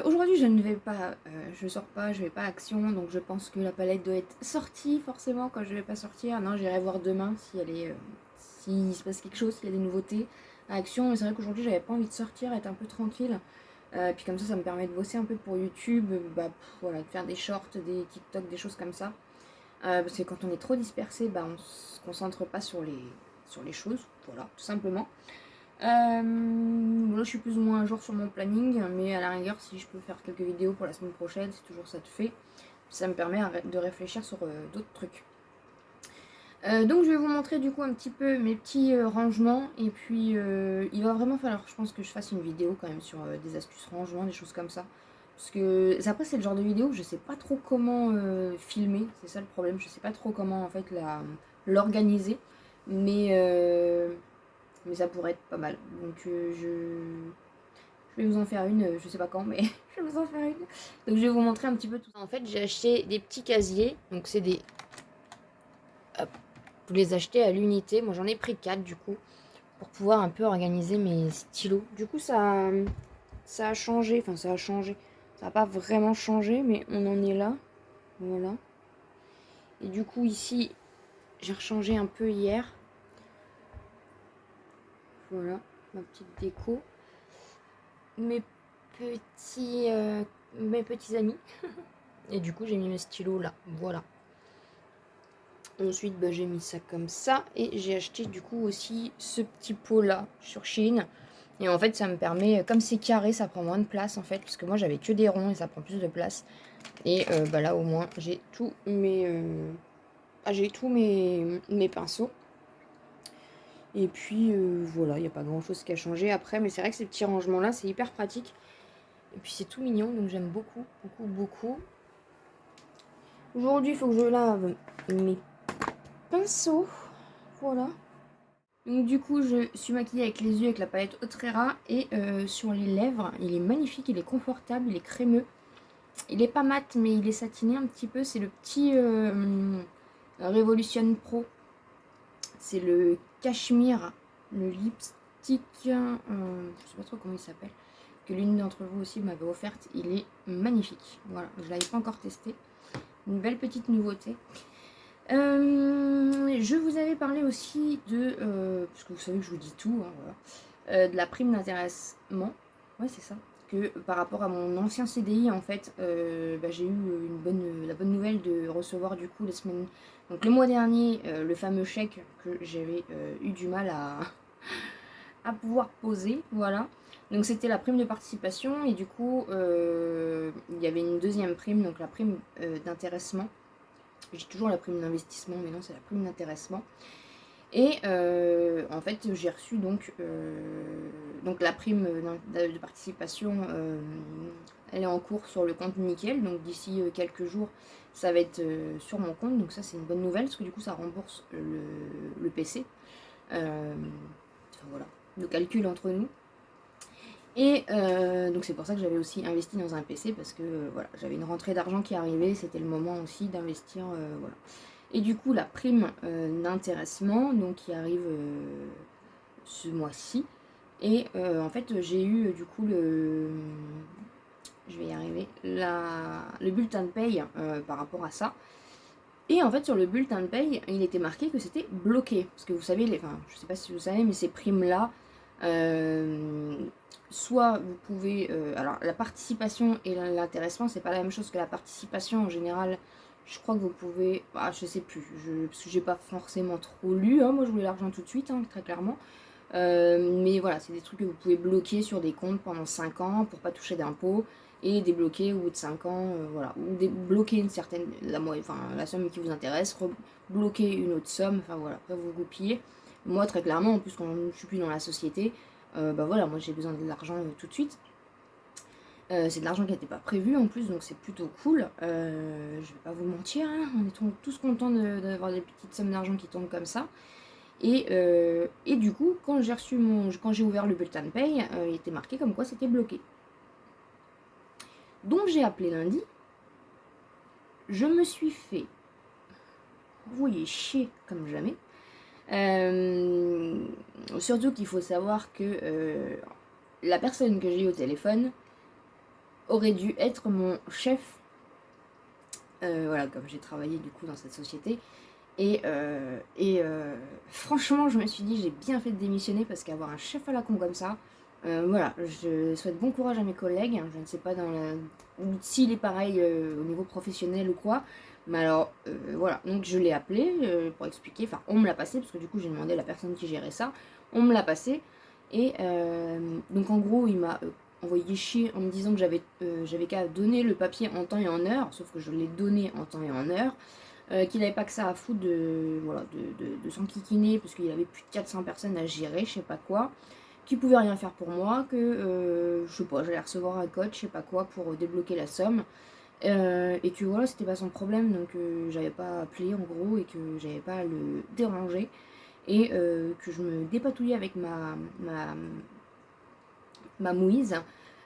Aujourd'hui je ne vais pas, je sors pas, je vais pas à Action, donc je pense que la palette doit être sortie forcément quand je vais pas sortir. Non, j'irai voir demain si elle est, s'il se passe quelque chose, s'il y a des nouveautés à Action. Mais c'est vrai qu'aujourd'hui j'avais pas envie de sortir, être un peu tranquille. Puis comme ça me permet de bosser un peu pour YouTube, voilà, de faire des shorts, des TikTok, des choses comme ça. Parce que quand on est trop dispersé, on se concentre pas sur les choses, voilà, tout simplement. Là je suis plus ou moins un jour sur mon planning, mais à la rigueur si je peux faire quelques vidéos pour la semaine prochaine, si toujours ça te fait, ça me permet de réfléchir sur d'autres trucs. Donc je vais vous montrer du coup un petit peu mes petits rangements, et puis il va vraiment falloir, je pense, que je fasse une vidéo quand même sur des astuces rangement, des choses comme ça. Parce que après c'est le genre de vidéo où je sais pas trop comment filmer, c'est ça le problème, je sais pas trop comment en fait l'organiser, mais ça pourrait être pas mal. Donc je vais vous en faire une, je sais pas quand, mais je vais vous en faire une. Donc je vais vous montrer un petit peu tout ça. En fait, j'ai acheté des petits casiers. Donc c'est des... Hop. Vous les achetez à l'unité. Moi j'en ai pris 4 du coup. Pour pouvoir un peu organiser mes stylos. Du coup ça a changé. Enfin ça a changé. Ça n'a pas vraiment changé, mais on en est là. Voilà. Et du coup ici, j'ai rechangé un peu hier. Voilà, ma petite déco. Mes petits amis. Et du coup, j'ai mis mes stylos là. Voilà. Ensuite, j'ai mis ça comme ça. Et j'ai acheté du coup aussi ce petit pot là sur Shein. Et en fait, ça me permet, comme c'est carré, ça prend moins de place en fait. Parce que moi, j'avais que des ronds et ça prend plus de place. Et là, au moins, j'ai tous mes pinceaux. Et puis voilà, il n'y a pas grand chose qui a changé après, mais c'est vrai que ces petits rangements là, c'est hyper pratique. Et puis c'est tout mignon, donc j'aime beaucoup, beaucoup, beaucoup. Aujourd'hui, il faut que je lave mes pinceaux. Voilà. Donc du coup, je suis maquillée avec les yeux avec la palette Otrera et sur les lèvres, il est magnifique, il est confortable, il est crémeux. Il est pas mat, mais il est satiné un petit peu. C'est le petit Revolution Pro. C'est le cachemire, le lipstick, je sais pas trop comment il s'appelle, que l'une d'entre vous aussi m'avait offerte. Il est magnifique. Voilà, je l'avais pas encore testé. Une belle petite nouveauté. Je vous avais parlé aussi de, parce que vous savez que je vous dis tout, hein, voilà, de la prime d'intéressement. Ouais, c'est ça. Que par rapport à mon ancien CDI, en fait, j'ai eu la bonne nouvelle de recevoir du coup les semaines. Donc le mois dernier, le fameux chèque que j'avais eu du mal à pouvoir poser, voilà. Donc c'était la prime de participation et du coup, il y avait une deuxième prime, donc la prime d'intéressement. J'ai toujours la prime d'investissement, mais non, c'est la prime d'intéressement. Et en fait, j'ai reçu donc la prime de participation, elle est en cours sur le compte Nickel. Donc d'ici quelques jours, ça va être sur mon compte. Donc ça, c'est une bonne nouvelle parce que du coup, ça rembourse le PC. Enfin voilà, le calcul entre nous. Et donc c'est pour ça que j'avais aussi investi dans un PC parce que voilà, j'avais une rentrée d'argent qui arrivait, c'était le moment aussi d'investir, voilà. Et du coup la prime d'intéressement donc qui arrive ce mois-ci. Et en fait j'ai eu du coup je vais y arriver, le bulletin de paye par rapport à ça. Et en fait sur le bulletin de paye il était marqué que c'était bloqué parce que vous savez, enfin je sais pas si vous savez mais ces primes là. Soit vous pouvez... alors la participation et l'intéressement, c'est pas la même chose que la participation en général. Je crois que vous pouvez... Ah, je sais plus, parce que j'ai pas forcément trop lu. Hein, moi je voulais l'argent tout de suite, hein, très clairement. Mais voilà, c'est des trucs que vous pouvez bloquer sur des comptes pendant 5 ans pour pas toucher d'impôts. Et débloquer au bout de 5 ans, voilà. Ou débloquer une certaine... la somme qui vous intéresse, bloquer une autre somme, enfin voilà, après vous goupillez. Moi, très clairement, en plus, quand je suis plus dans la société, voilà, moi j'ai besoin de l'argent tout de suite. C'est de l'argent qui n'était pas prévu en plus, donc c'est plutôt cool. Je vais pas vous mentir, hein, on est tous contents d'avoir des petites sommes d'argent qui tombent comme ça. Et du coup, quand j'ai ouvert le bulletin de paye, il était marqué comme quoi c'était bloqué. Donc j'ai appelé lundi. Je me suis fait, vous voyez, chier comme jamais. Surtout qu'il faut savoir que la personne que j'ai eu au téléphone aurait dû être mon chef. Voilà, comme j'ai travaillé du coup dans cette société. Et franchement, je me suis dit, j'ai bien fait de démissionner parce qu'avoir un chef à la con comme ça, voilà, je souhaite bon courage à mes collègues. Je ne sais pas s'il est pareil au niveau professionnel ou quoi. Mais alors, voilà, donc je l'ai appelé pour expliquer. Enfin, on me l'a passé parce que du coup, j'ai demandé à la personne qui gérait ça. On me l'a passé. Et donc, en gros, il m'a envoyé chier en me disant que j'avais qu'à donner le papier en temps et en heure. Sauf que je l'ai donné en temps et en heure. Qu'il n'avait pas que ça à foutre de s'enquiquiner parce qu'il avait plus de 400 personnes à gérer, je sais pas quoi, qu'il pouvait rien faire pour moi, que je sais pas, j'allais recevoir un code, je sais pas quoi, pour débloquer la somme, et que voilà, c'était pas son problème, donc j'avais pas appelé en gros, et que j'avais pas à le déranger, et que je me dépatouillais avec ma mouise.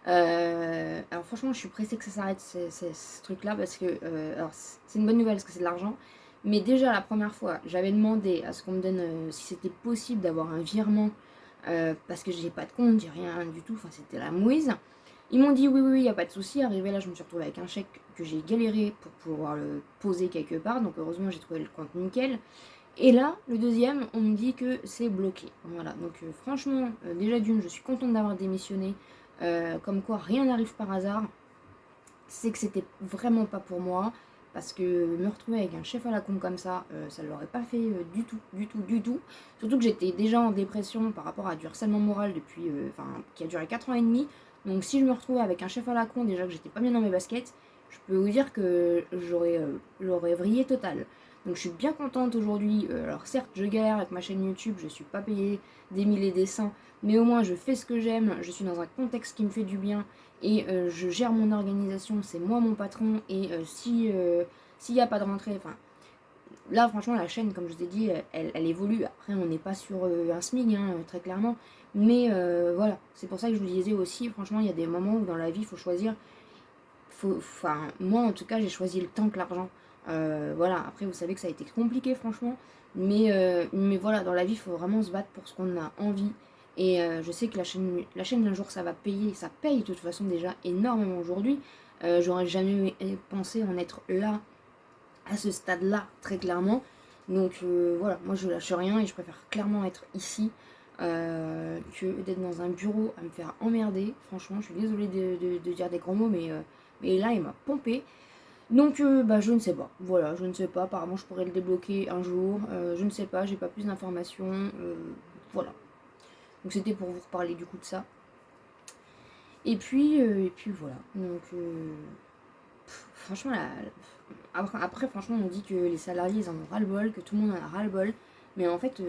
Alors franchement, je suis pressée que ça s'arrête ce truc-là parce que alors c'est une bonne nouvelle parce que c'est de l'argent. Mais déjà la première fois, j'avais demandé à ce qu'on me donne si c'était possible d'avoir un virement parce que j'ai pas de compte, j'ai rien du tout. Enfin, c'était la mouise. Ils m'ont dit oui, oui, il n'y a pas de souci. Arrivé là, je me suis retrouvée avec un chèque que j'ai galéré pour pouvoir le poser quelque part. Donc heureusement, j'ai trouvé le compte nickel. Et là, le deuxième, on me dit que c'est bloqué. Voilà. Donc franchement, déjà d'une, je suis contente d'avoir démissionné. Comme quoi rien n'arrive par hasard, c'est que c'était vraiment pas pour moi, parce que me retrouver avec un chef à la con comme ça, ça ne l'aurait pas fait du tout, du tout, du tout. Surtout que j'étais déjà en dépression par rapport à du harcèlement moral depuis, qui a duré 4 ans et demi. Donc si je me retrouvais avec un chef à la con, déjà que j'étais pas bien dans mes baskets, je peux vous dire que j'aurais vrillé total. Donc je suis bien contente aujourd'hui. Alors certes, je galère avec ma chaîne YouTube, je suis pas payée des mille et des cents, mais au moins je fais ce que j'aime, je suis dans un contexte qui me fait du bien et je gère mon organisation, c'est moi mon patron. Et S'il n'y a pas de rentrée, enfin, là franchement la chaîne, comme je vous ai dit, elle évolue. Après on n'est pas sur un SMIC, hein, très clairement. Mais voilà, c'est pour ça que je vous disais aussi, franchement, il y a des moments où dans la vie, il faut choisir. Enfin, moi en tout cas, j'ai choisi le temps que l'argent. Voilà, après vous savez que ça a été compliqué franchement. Mais voilà, dans la vie, il faut vraiment se battre pour ce qu'on a envie. Et je sais que la chaîne d'un jour, ça va payer. Ça paye de toute façon déjà énormément aujourd'hui. J'aurais jamais pensé en être là, à ce stade-là, très clairement. Donc voilà, moi je lâche rien et je préfère clairement être ici que d'être dans un bureau à me faire emmerder. Franchement, je suis désolée de dire des grands mots, mais là, il m'a pompé. Donc, bah, je ne sais pas. Voilà, je ne sais pas. Apparemment, je pourrais le débloquer un jour. Je ne sais pas, j'ai pas plus d'informations. Voilà. Donc, c'était pour vous reparler du coup de ça. Et puis voilà. Donc, franchement, après, franchement, on dit que les salariés, ils en ont ras-le-bol, que tout le monde en a ras-le-bol. Mais en fait,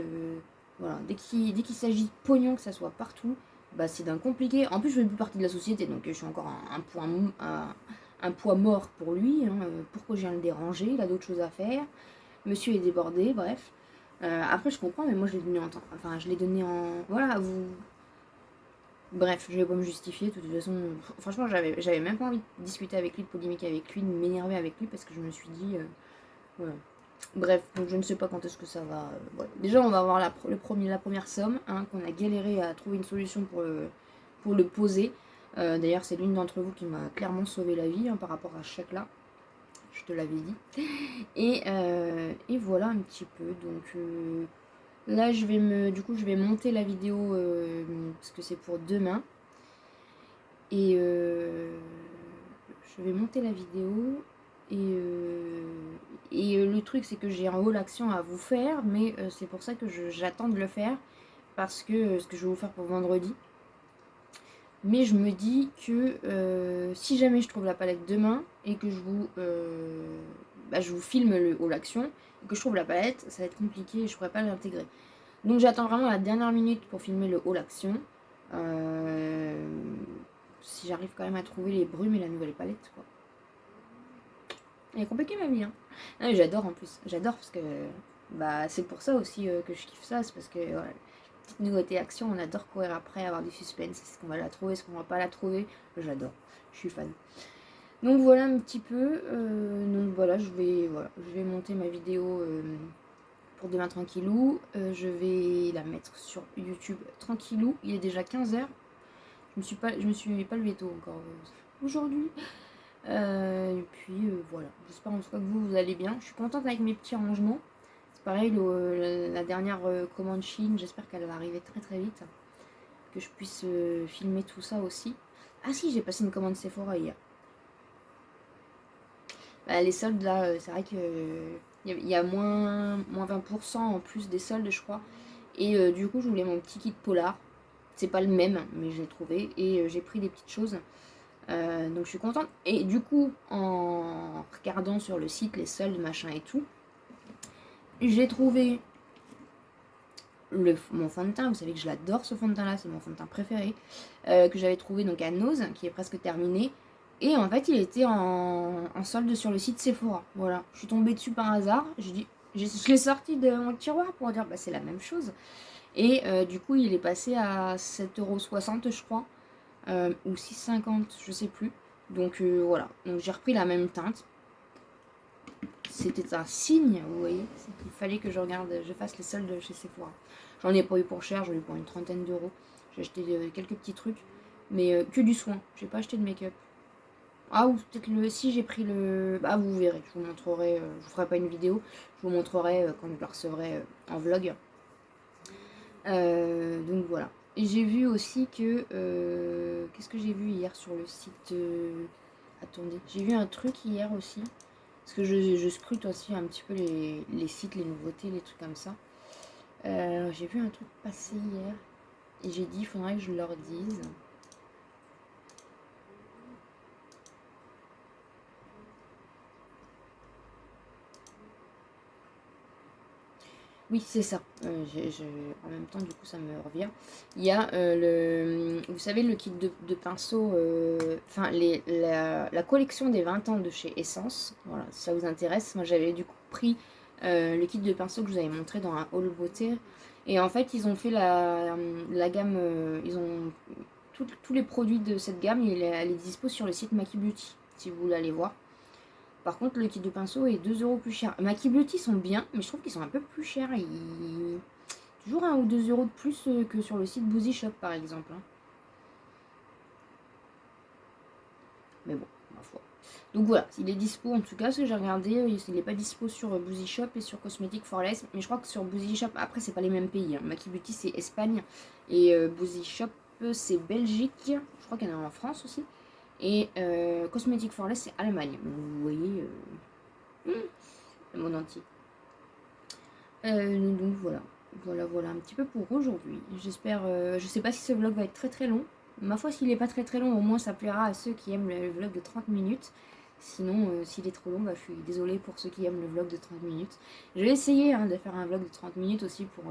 voilà, dès qu'il s'agit de pognon, que ça soit partout, bah, c'est d'un compliqué. En plus, je fais plus partie de la société, donc je suis encore un poids mort pour lui. Hein. Pourquoi je viens le déranger? Il a d'autres choses à faire. Monsieur est débordé, bref. Après, je comprends, mais moi, je l'ai donné en temps. Enfin, je l'ai donné en. Voilà, vous. Bref, je vais pas me justifier. De toute façon, franchement, j'avais même pas envie de discuter avec lui, de polémiquer avec lui, de m'énerver avec lui, parce que je me suis dit. Voilà. Bref, donc je ne sais pas quand est-ce que ça va. Voilà. Déjà, on va avoir la première somme, hein, qu'on a galéré à trouver une solution pour le poser. D'ailleurs, c'est l'une d'entre vous qui m'a clairement sauvé la vie, hein, par rapport à ce chèque-là. Je te l'avais dit. Et voilà un petit peu. Donc là, je vais monter la vidéo parce que c'est pour demain. Et je vais monter la vidéo. Et le truc, c'est que j'ai un haul action à vous faire, mais c'est pour ça que j'attends de le faire, parce que ce que je vais vous faire pour vendredi. Mais je me dis que si jamais je trouve la palette demain et que je vous filme le haul action et que je trouve la palette, ça va être compliqué et je pourrais pas l'intégrer. Donc j'attends vraiment la dernière minute pour filmer le haul action. Si j'arrive quand même à trouver les brumes et la nouvelle palette, quoi. Elle est compliquée ma vie, hein. Non, mais j'adore en plus. J'adore parce que bah, c'est pour ça aussi que je kiffe ça. C'est parce que voilà, petite nouveauté action, on adore courir après, avoir du suspense. Est-ce qu'on va la trouver, est-ce qu'on va pas la trouver? J'adore. Je suis fan. Donc voilà un petit peu. Donc voilà, je vais monter ma vidéo pour demain tranquillou. Je vais la mettre sur YouTube tranquillou. Il est déjà 15h. Je me suis pas levé tôt encore aujourd'hui. Et puis voilà, j'espère en tout cas que vous allez bien. Je suis contente avec mes petits rangements. C'est pareil, la dernière commande Chine, j'espère qu'elle va arriver très très vite. Que je puisse filmer tout ça aussi. Ah si, j'ai passé une commande Sephora hier. Bah, les soldes là, c'est vrai que il y a moins 20% en plus des soldes, je crois. Et du coup, je voulais mon petit kit polar. C'est pas le même, mais je l'ai trouvé. Et j'ai pris des petites choses. Donc je suis contente. Et du coup, en regardant sur le site les soldes, machin et tout, j'ai trouvé mon fond de teint. Vous savez que je l'adore ce fond de teint là, c'est mon fond de teint préféré. Que j'avais trouvé donc à Nose, qui est presque terminé. Et en fait, il était en solde sur le site Sephora. Voilà, je suis tombée dessus par hasard. Je l'ai sorti de mon tiroir pour dire bah c'est la même chose. Et du coup, il est passé à 7,60 € je crois. Ou 6,50, je sais plus. Donc voilà, donc j'ai repris la même teinte. C'était un signe, vous voyez. Il fallait que je fasse les soldes chez Sephora. J'en ai pas eu pour cher, j'en ai eu pour une trentaine d'euros. J'ai acheté quelques petits trucs, mais que du soin. J'ai pas acheté de make-up. Ah, ou peut-être si j'ai pris le. Bah, vous verrez, je vous montrerai. Je vous ferai pas une vidéo, je vous montrerai quand je le recevrai en vlog. Donc voilà. Et j'ai vu aussi que. Qu'est-ce que j'ai vu hier sur le site attendez, j'ai vu un truc hier aussi. Parce que je scrute aussi un petit peu les sites, les nouveautés, les trucs comme ça. J'ai vu un truc passer hier. Et j'ai dit, il faudrait que je leur dise. Oui, c'est ça. En même temps, du coup, ça me revient. Il y a vous savez, le kit de pinceau, enfin, la collection des 20 ans de chez Essence. Voilà, si ça vous intéresse. Moi, j'avais du coup pris le kit de pinceau que je vous avais montré dans un haul beauté. Et en fait, ils ont fait la gamme, ils ont tous les produits de cette gamme, elle est dispo sur le site Maki Beauty, si vous voulez aller voir. Par contre, le kit de pinceau est 2 euros plus cher. Maki Beauty sont bien, mais je trouve qu'ils sont un peu plus chers. Toujours 1 ou 2 euros de plus que sur le site Boozy Shop, par exemple. Hein. Mais bon, ma foi. Donc voilà, il est dispo en tout cas, ce que j'ai regardé, il n'est pas dispo sur Boozy Shop et sur Cosmetic for Less. Mais je crois que sur Boozy Shop, après, c'est pas les mêmes pays. Hein. Maki Beauty, c'est Espagne. Et Boozy Shop, c'est Belgique. Je crois qu'il y en a en France aussi. Et Cosmetic for Less, c'est Allemagne. Donc, vous voyez le monde entier. Donc voilà. Voilà un petit peu pour aujourd'hui. J'espère, je sais pas si ce vlog va être très long. Ma foi, s'il est pas très long, au moins ça plaira à ceux qui aiment le vlog de 30 minutes. Sinon, s'il est trop long, bah, je suis désolée pour ceux qui aiment le vlog de 30 minutes. Je vais essayer de faire un vlog de 30 minutes aussi pour,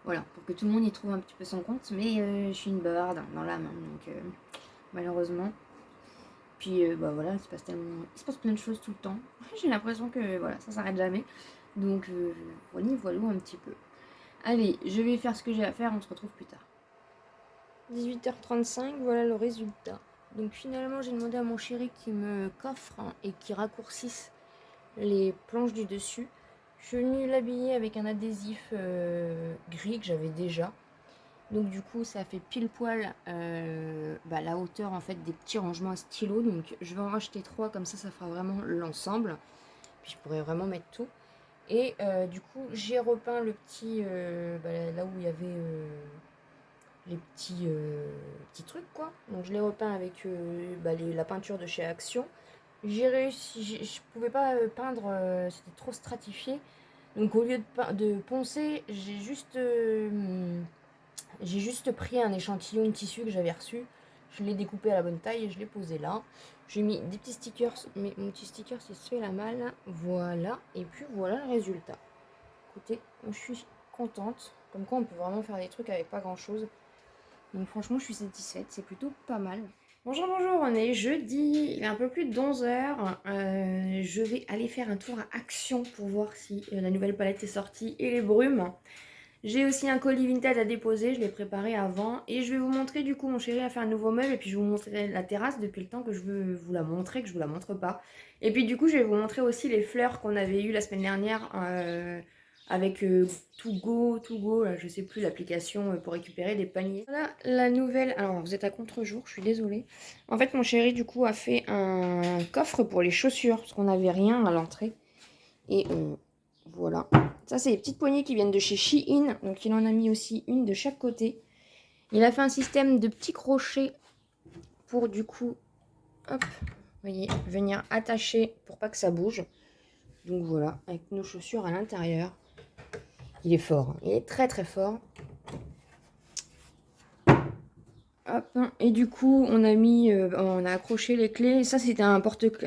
voilà, pour que tout le monde y trouve un petit peu son compte. Mais je suis une bavarde dans l'âme, hein, donc malheureusement. Puis bah voilà, il se passe plein de choses tout le temps. J'ai l'impression que voilà, ça s'arrête jamais. Donc voilà un petit peu. Allez, je vais faire ce que j'ai à faire, on se retrouve plus tard. 18h35, voilà le résultat. Donc finalement, j'ai demandé à mon chéri qui me coffre et qui raccourcisse les planches du dessus. Je suis venue l'habiller avec un adhésif gris que j'avais déjà. Donc du coup, ça fait pile poil la hauteur en fait des petits rangements à stylo. Donc je vais en racheter 3, comme ça fera vraiment l'ensemble. Puis je pourrais vraiment mettre tout. Et du coup, j'ai repeint le petit, là où il y avait les petits trucs, quoi. Donc je l'ai repeint avec la peinture de chez Action. J'ai réussi, je pouvais pas peindre, c'était trop stratifié. Donc au lieu de poncer, j'ai juste pris un échantillon de tissu que j'avais reçu. Je l'ai découpé à la bonne taille et je l'ai posé là. J'ai mis des petits stickers, mais mon petit sticker il se fait la malle. Voilà, et puis voilà le résultat. Écoutez, je suis contente. Comme quoi on peut vraiment faire des trucs avec pas grand chose. Donc franchement je suis satisfaite, c'est plutôt pas mal. Bonjour, on est jeudi, il est un peu plus de 11h. Je vais aller faire un tour à Action pour voir si la nouvelle palette est sortie et les brumes. J'ai aussi un colis vintage à déposer, je l'ai préparé avant. Et je vais vous montrer du coup, mon chéri a fait un nouveau meuble. Et puis je vais vous montrer la terrasse depuis le temps que je veux vous la montrer, que je vous la montre pas. Et puis du coup, je vais vous montrer aussi les fleurs qu'on avait eues la semaine dernière avec To Go, là, je sais plus l'application pour récupérer des paniers. Voilà la nouvelle. Alors vous êtes à contre-jour, je suis désolée. En fait, mon chéri du coup a fait un coffre pour les chaussures parce qu'on n'avait rien à l'entrée. Et voilà. Ça, c'est les petites poignées qui viennent de chez Shein. Donc, il en a mis aussi une de chaque côté. Il a fait un système de petits crochets pour, du coup, hop, vous voyez, venir attacher pour pas que ça bouge. Donc, voilà, avec nos chaussures à l'intérieur. Il est fort. Il est très, très fort. Hop. Et du coup, on a accroché les clés. Ça, c'était un truc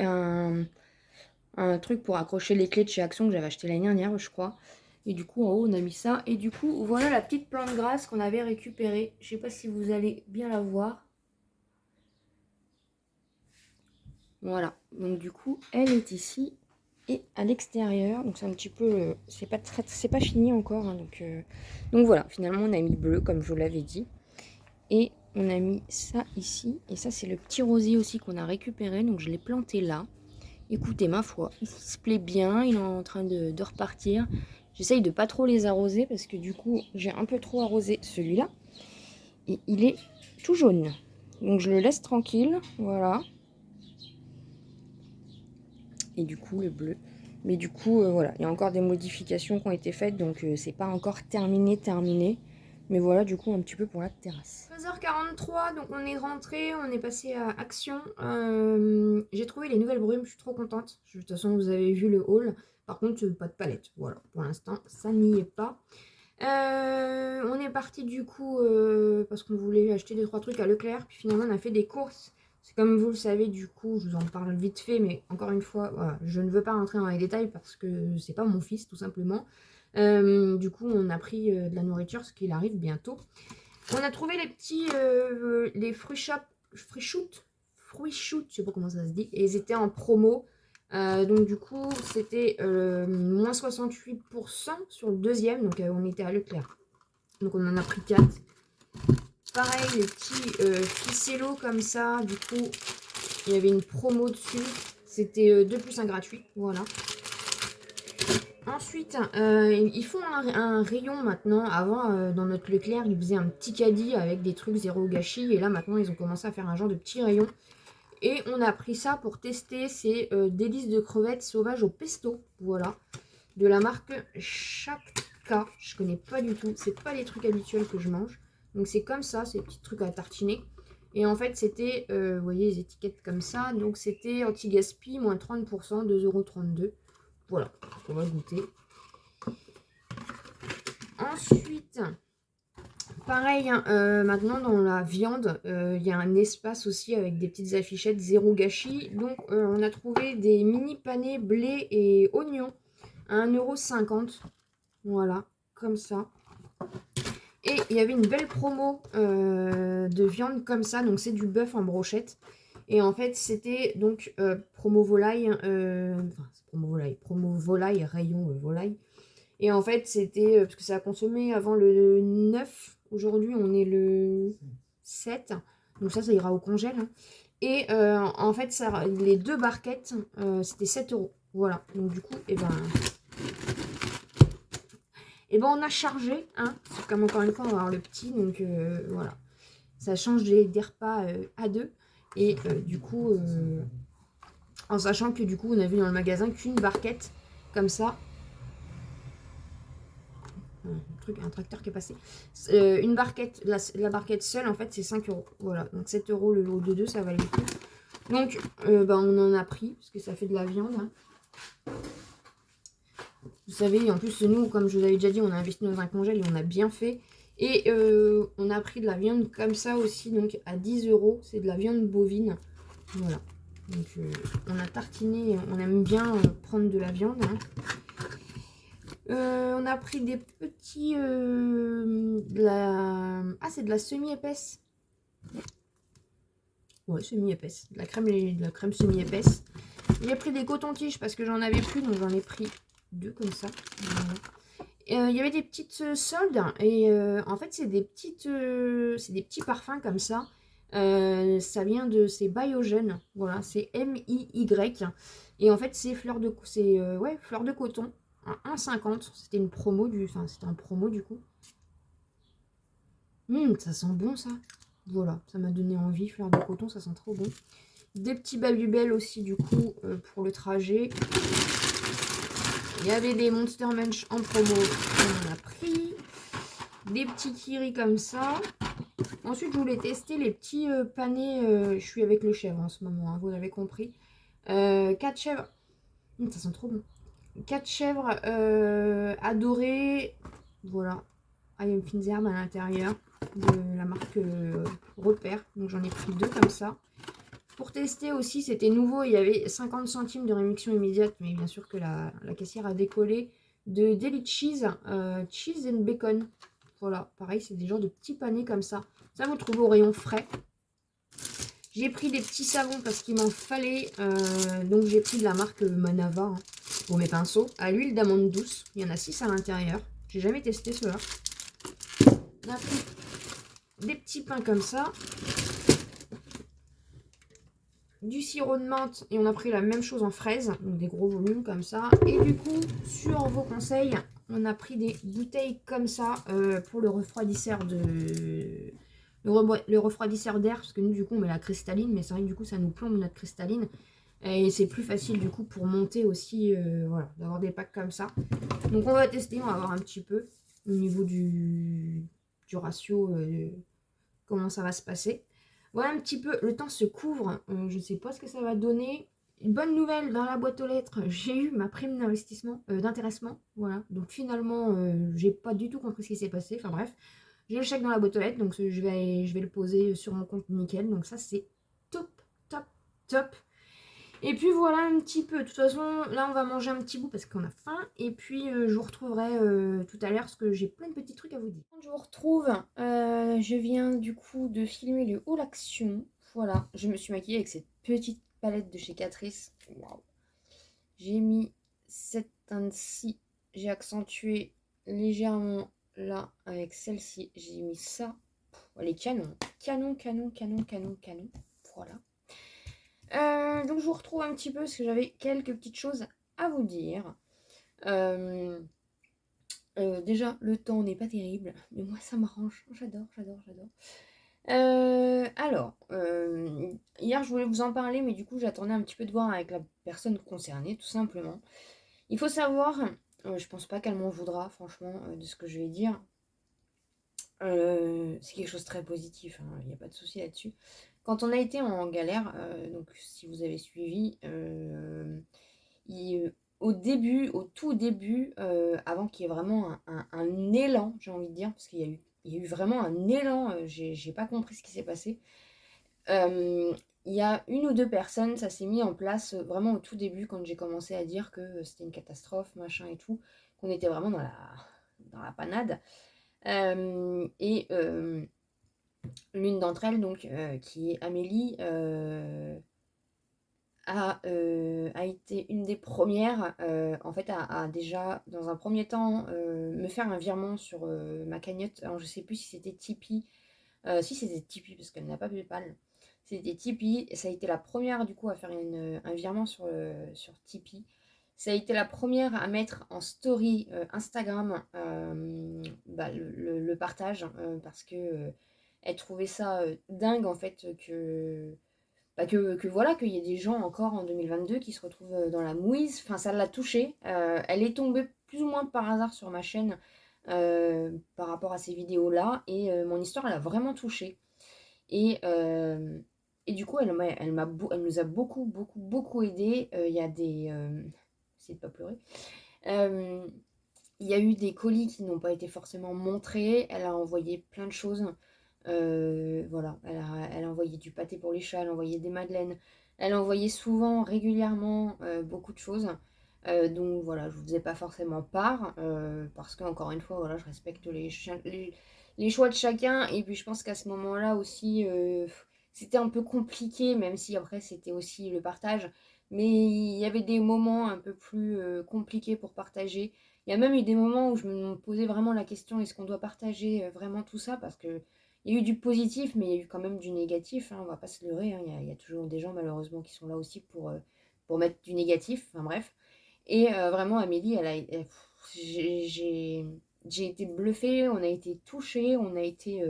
pour accrocher les clés de chez Action que j'avais acheté l'année dernière, je crois. Et du coup, en haut, on a mis ça. Et du coup, voilà la petite plante grasse qu'on avait récupérée. Je sais pas si vous allez bien la voir. Voilà. Donc, du coup, elle est ici et à l'extérieur. Donc, c'est un petit peu... c'est pas fini encore. Hein, donc, voilà. Finalement, on a mis bleu, comme je vous l'avais dit. Et on a mis ça ici. Et ça, c'est le petit rosier aussi qu'on a récupéré. Donc, je l'ai planté là. Écoutez, ma foi, il se plaît bien. Il est en train de repartir. J'essaye de pas trop les arroser parce que du coup, j'ai un peu trop arrosé celui-là. Et il est tout jaune. Donc je le laisse tranquille, voilà. Et du coup, le bleu. Mais du coup, voilà, il y a encore des modifications qui ont été faites. Donc c'est pas encore terminé. Mais voilà, du coup, un petit peu pour la terrasse. 13h43, donc on est rentré, on est passé à Action. J'ai trouvé les nouvelles brumes, je suis trop contente. De toute façon, vous avez vu le haul. Par contre, pas de palette. Voilà, pour l'instant, ça n'y est pas. On est parti du coup parce qu'on voulait acheter 2-3 trucs à Leclerc. Puis finalement, on a fait des courses. C'est comme vous le savez, du coup, je vous en parle vite fait. Mais encore une fois, voilà, je ne veux pas rentrer dans les détails parce que c'est pas mon fils, tout simplement. Du coup, on a pris de la nourriture, ce qu'il arrive bientôt. On a trouvé les petits, les fruits shoot, je sais pas comment ça se dit, et ils étaient en promo. Donc du coup, c'était moins 68% sur le deuxième, donc on était à Leclerc. Donc on en a pris 4. Pareil, les petits ficellos comme ça, du coup, il y avait une promo dessus. C'était 2 plus 1 gratuit, voilà. Ensuite, ils font un rayon maintenant. Avant, dans notre Leclerc, ils faisaient un petit caddie avec des trucs zéro gâchis. Et là, maintenant, ils ont commencé à faire un genre de petit rayon. Et on a pris ça pour tester. C'est délices de crevettes sauvages au pesto. Voilà. De la marque Chaka. Je connais pas du tout. C'est pas les trucs habituels que je mange. Donc c'est comme ça, ces petits trucs à tartiner. Et en fait, c'était, vous voyez les étiquettes comme ça. Donc c'était anti-gaspi, moins 30%, 2,32 €. Voilà, on va goûter. Ensuite, pareil, hein, maintenant dans la viande, il y a un espace aussi avec des petites affichettes zéro gâchis. Donc on a trouvé des mini panés blé et oignons à 1,50 €. Voilà, comme ça. Et il y avait une belle promo de viande comme ça. Donc c'est du bœuf en brochette. Et en fait, c'était donc promo volaille, promo volaille, rayon volaille. Et en fait, c'était, parce que ça a consommé avant le 9, aujourd'hui on est le 7, donc ça ira au congèle. Hein. Et en fait, ça, les 2 barquettes, c'était 7 €. Voilà, donc du coup, on a chargé, hein, comme encore une fois, on va avoir le petit, donc voilà. Ça change des repas à 2. Et du coup, en sachant que du coup, on a vu dans le magasin qu'une barquette, comme ça. Un tracteur qui est passé. Une barquette, la barquette seule, en fait, c'est 5 €. Voilà, donc 7 € le lot de 2, ça valait le coup. Donc, on en a pris, parce que ça fait de la viande. Hein. Vous savez, en plus, nous, comme je vous avais déjà dit, on a investi dans un congèle et on a bien fait. Et on a pris de la viande comme ça aussi, donc à 10 €. C'est de la viande bovine. Voilà. Donc, on a tartiné, on aime bien prendre de la viande. Hein. On a pris des petits... Ah, c'est de la semi-épaisse. Ouais, semi-épaisse. De la crème semi-épaisse. J'ai pris des cotons-tiges parce que j'en avais plus, donc j'en ai pris 2 comme ça. Voilà. Il y avait des petites soldes et en fait c'est des petits parfums comme ça. Ça vient de c'est Biogène, voilà, c'est MIY et en fait c'est fleur de coton à 1,50 €. C'était une promo c'était en promo du coup. Ça sent bon ça. Voilà, ça m'a donné envie, fleur de coton, ça sent trop bon. Des petits Babybel aussi du coup pour le trajet. Il y avait des Monster Munch en promo, on en a pris. Des petits Kiri comme ça. Ensuite, je voulais tester les petits panés. Je suis avec le chèvre en ce moment, hein, vous l'avez compris. 4 chèvres. Ça sent trop bon. 4 chèvres adorées. Voilà. I am Finzerbe à l'intérieur de la marque Repère. Donc j'en ai pris 2 comme ça. Pour tester aussi, c'était nouveau, il y avait 50 centimes de réduction immédiate, mais bien sûr que la caissière a décollé, de Deli Cheese, Cheese and Bacon. Voilà, pareil, c'est des genres de petits panés comme ça. Ça, vous le trouvez au rayon frais. J'ai pris des petits savons parce qu'il m'en fallait. Donc j'ai pris de la marque Manava hein, pour mes pinceaux. À l'huile d'amande douce. Il y en a 6 à l'intérieur. J'ai jamais testé ceux-là. On a pris des petits pains comme ça. Du sirop de menthe et on a pris la même chose en fraise, donc des gros volumes comme ça. Et du coup, sur vos conseils, on a pris des bouteilles comme ça pour le refroidisseur le refroidisseur d'air, parce que nous du coup on met la cristalline, mais c'est vrai que du coup ça nous plombe notre cristalline. Et c'est plus facile du coup pour monter aussi, voilà, d'avoir des packs comme ça. Donc on va tester, on va voir un petit peu au niveau du ratio, comment ça va se passer. Voilà un petit peu, le temps se couvre, je ne sais pas ce que ça va donner. Une bonne nouvelle, dans la boîte aux lettres, j'ai eu ma prime d'investissement, d'intéressement, voilà. Donc finalement, j'ai pas du tout compris ce qui s'est passé, enfin bref. J'ai le chèque dans la boîte aux lettres, donc je vais le poser sur mon compte nickel, donc ça c'est top, top, top. Et puis voilà un petit peu. De toute façon, là, on va manger un petit bout parce qu'on a faim. Et puis, je vous retrouverai tout à l'heure parce que j'ai plein de petits trucs à vous dire. Je vous retrouve. Je viens du coup de filmer le haul action. Voilà, je me suis maquillée avec cette petite palette de chez Catrice. Waouh. J'ai mis cette teinte-ci. J'ai accentué légèrement là avec celle-ci. J'ai mis ça. Elle est canon. Canon, canon, canon, canon, canon. Voilà. Donc je vous retrouve un petit peu parce que j'avais quelques petites choses à vous dire. Déjà, le temps n'est pas terrible, mais moi ça m'arrange. J'adore, j'adore, j'adore. Hier je voulais vous en parler, mais du coup j'attendais un petit peu de voir avec la personne concernée, tout simplement. Il faut savoir, je pense pas qu'elle m'en voudra, franchement, de ce que je vais dire. C'est quelque chose de très positif, hein, il n'y a pas de souci là-dessus. Quand on a été en galère, donc si vous avez suivi, au tout début, avant qu'il y ait vraiment un élan, j'ai envie de dire, parce qu'il y a eu vraiment un élan, j'ai pas compris ce qui s'est passé. Il y a une ou deux personnes, ça s'est mis en place vraiment au tout début, quand j'ai commencé à dire que c'était une catastrophe, machin et tout, qu'on était vraiment dans la panade. L'une d'entre elles, donc, qui est Amélie, a été une des premières, en fait, a déjà, dans un premier temps, me faire un virement sur ma cagnotte. Alors, je sais plus si c'était Tipeee. Si, c'était Tipeee, parce qu'elle n'a pas PayPal. C'était Tipeee. Et ça a été la première, du coup, à faire un virement sur Tipeee. Ça a été la première à mettre en story Instagram le partage, parce que elle trouvait ça dingue, en fait, que voilà, qu'il y ait des gens encore en 2022 qui se retrouvent dans la mouise. Enfin, ça l'a touchée. Elle est tombée plus ou moins par hasard sur ma chaîne par rapport à ces vidéos-là. Et mon histoire, elle a vraiment touché. Et, euh, et du coup, elle nous a beaucoup, beaucoup, beaucoup aidé. Il y a des... Essayez de pas pleurer. Euh, il y a eu des colis qui n'ont pas été forcément montrés. Elle a envoyé plein de choses. Voilà, elle a envoyé du pâté pour les chats, elle a envoyé des madeleines. Elle a envoyé souvent, régulièrement, beaucoup de choses. Donc voilà, je ne vous faisais pas forcément part. Parce qu'encore une fois, voilà, je respecte les choix de chacun. Et puis je pense qu'à ce moment-là aussi, c'était un peu compliqué, même si après c'était aussi le partage. Mais il y avait des moments un peu plus compliqués pour partager. Il y a même eu des moments où je me posais vraiment la question, est-ce qu'on doit partager vraiment tout ça? Parce que il y a eu du positif, mais il y a eu quand même du négatif, hein, on va pas se leurrer, hein. Il y a toujours des gens malheureusement qui sont là aussi pour mettre du négatif, enfin bref. Et vraiment Amélie, j'ai été bluffée, on a été touchés, on a été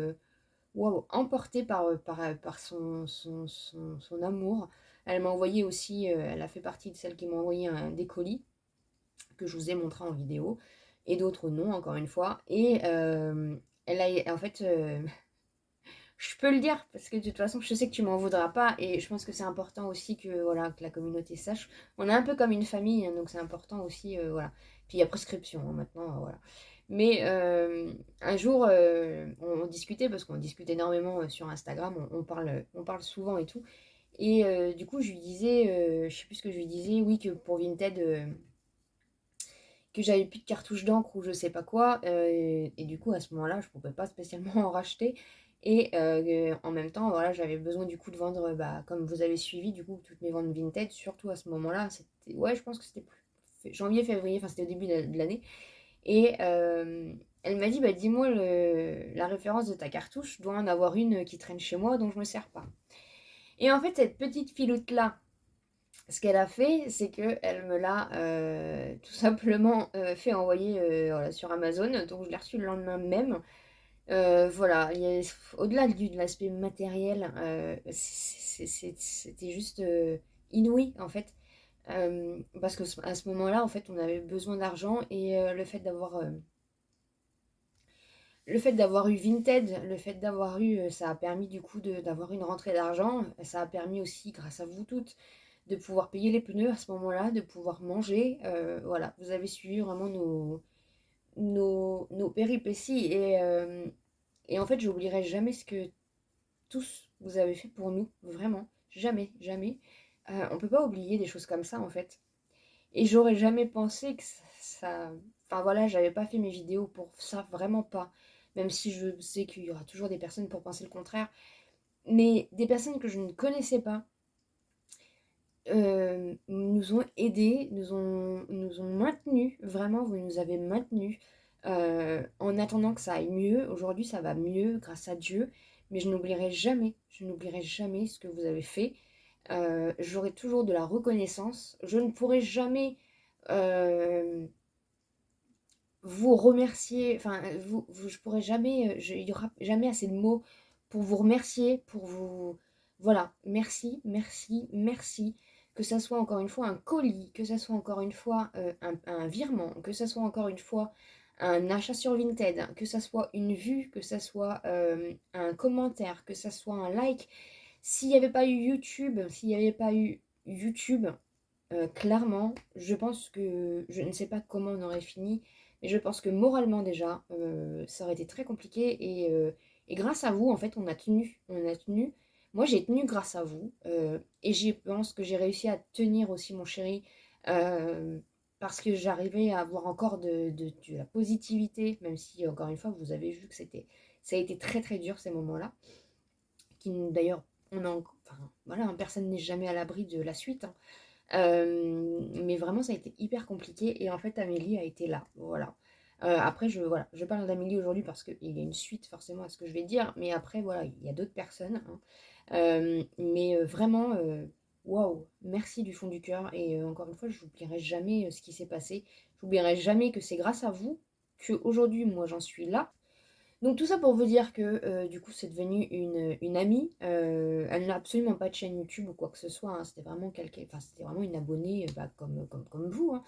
waouh, emportés par son amour. Elle m'a envoyé aussi, elle a fait partie de celles qui m'ont envoyé des colis que je vous ai montré en vidéo, et d'autres non, encore une fois. Et elle a en fait, je peux le dire parce que de toute façon, je sais que tu m'en voudras pas, et je pense que c'est important aussi que voilà, que la communauté sache. On est un peu comme une famille, hein, donc c'est important aussi, voilà. Puis il y a prescription, hein, maintenant, voilà. Mais un jour, on discutait, parce qu'on discute énormément sur Instagram, on parle souvent et tout. Et du coup, je lui disais, je sais plus ce que je lui disais, oui, que pour Vinted, que j'avais plus de cartouches d'encre ou je sais pas quoi. Et du coup, à ce moment-là, je pouvais pas spécialement en racheter. Et en même temps, voilà, j'avais besoin du coup de vendre, comme vous avez suivi, du coup, toutes mes ventes Vinted, surtout à ce moment-là. C'était, ouais, je pense que c'était janvier, février, enfin, c'était au début de l'année. Et elle m'a dit, bah, dis-moi la référence de ta cartouche, je dois en avoir une qui traîne chez moi dont je me sers pas. Et en fait, cette petite filoute-là, ce qu'elle a fait, c'est qu'elle me l'a tout simplement fait envoyer voilà, sur Amazon. Donc je l'ai reçu le lendemain même. Voilà, au-delà de l'aspect matériel, c'était juste inouï en fait. Parce qu'à ce moment-là, en fait, on avait besoin d'argent, et le fait d'avoir eu Vinted, le fait d'avoir eu, ça a permis du coup d'avoir une rentrée d'argent. Ça a permis aussi, grâce à vous toutes, de pouvoir payer les pneus à ce moment-là, de pouvoir manger. Voilà, vous avez suivi vraiment nos péripéties. Et en fait, j'oublierai jamais ce que tous vous avez fait pour nous, vraiment, jamais, jamais. On peut pas oublier des choses comme ça, en fait. Et j'aurais jamais pensé que ça... Enfin voilà, j'avais pas fait mes vidéos pour ça, vraiment pas. Même si je sais qu'il y aura toujours des personnes pour penser le contraire. Mais des personnes que je ne connaissais pas nous ont aidés, nous ont maintenus. Vraiment, vous nous avez maintenus. En attendant que ça aille mieux. Aujourd'hui, ça va mieux, grâce à Dieu. Mais je n'oublierai jamais ce que vous avez fait. J'aurai toujours de la reconnaissance. Je ne pourrai jamais vous remercier, enfin, je pourrais jamais, il y aura jamais assez de mots pour vous remercier, pour vous, voilà, merci, merci, merci. Que ça soit encore une fois un colis, que ça soit encore une fois un virement, que ça soit encore une fois un achat sur Vinted, que ça soit une vue, que ça soit un commentaire, que ça soit un like. S'il n'y avait pas eu YouTube, s'il n'y avait pas eu YouTube, clairement, je pense que je ne sais pas comment on aurait fini, mais je pense que moralement déjà, ça aurait été très compliqué et grâce à vous, en fait, on a tenu, on a tenu. Moi, j'ai tenu grâce à vous et je pense que j'ai réussi à tenir aussi mon chéri parce que j'arrivais à avoir encore de la positivité, même si, encore une fois, vous avez vu que ça a été très très dur ces moments-là, qui d'ailleurs, enfin, voilà, hein, personne n'est jamais à l'abri de la suite, hein. Mais vraiment, ça a été hyper compliqué. Et en fait, Amélie a été là. Voilà. Après, voilà, je parle d'Amélie aujourd'hui parce qu'il y a une suite forcément à ce que je vais dire. Mais après, voilà, il y a d'autres personnes, hein. Mais vraiment, waouh, merci du fond du cœur. Et encore une fois, je n'oublierai jamais ce qui s'est passé. Je n'oublierai jamais que c'est grâce à vous qu'aujourd'hui, moi, j'en suis là. Donc tout ça pour vous dire que du coup c'est devenu une amie. Elle n'a absolument pas de chaîne YouTube ou quoi que ce soit, hein. C'était vraiment quelqu'un, enfin c'était vraiment une abonnée bah, comme vous, hein.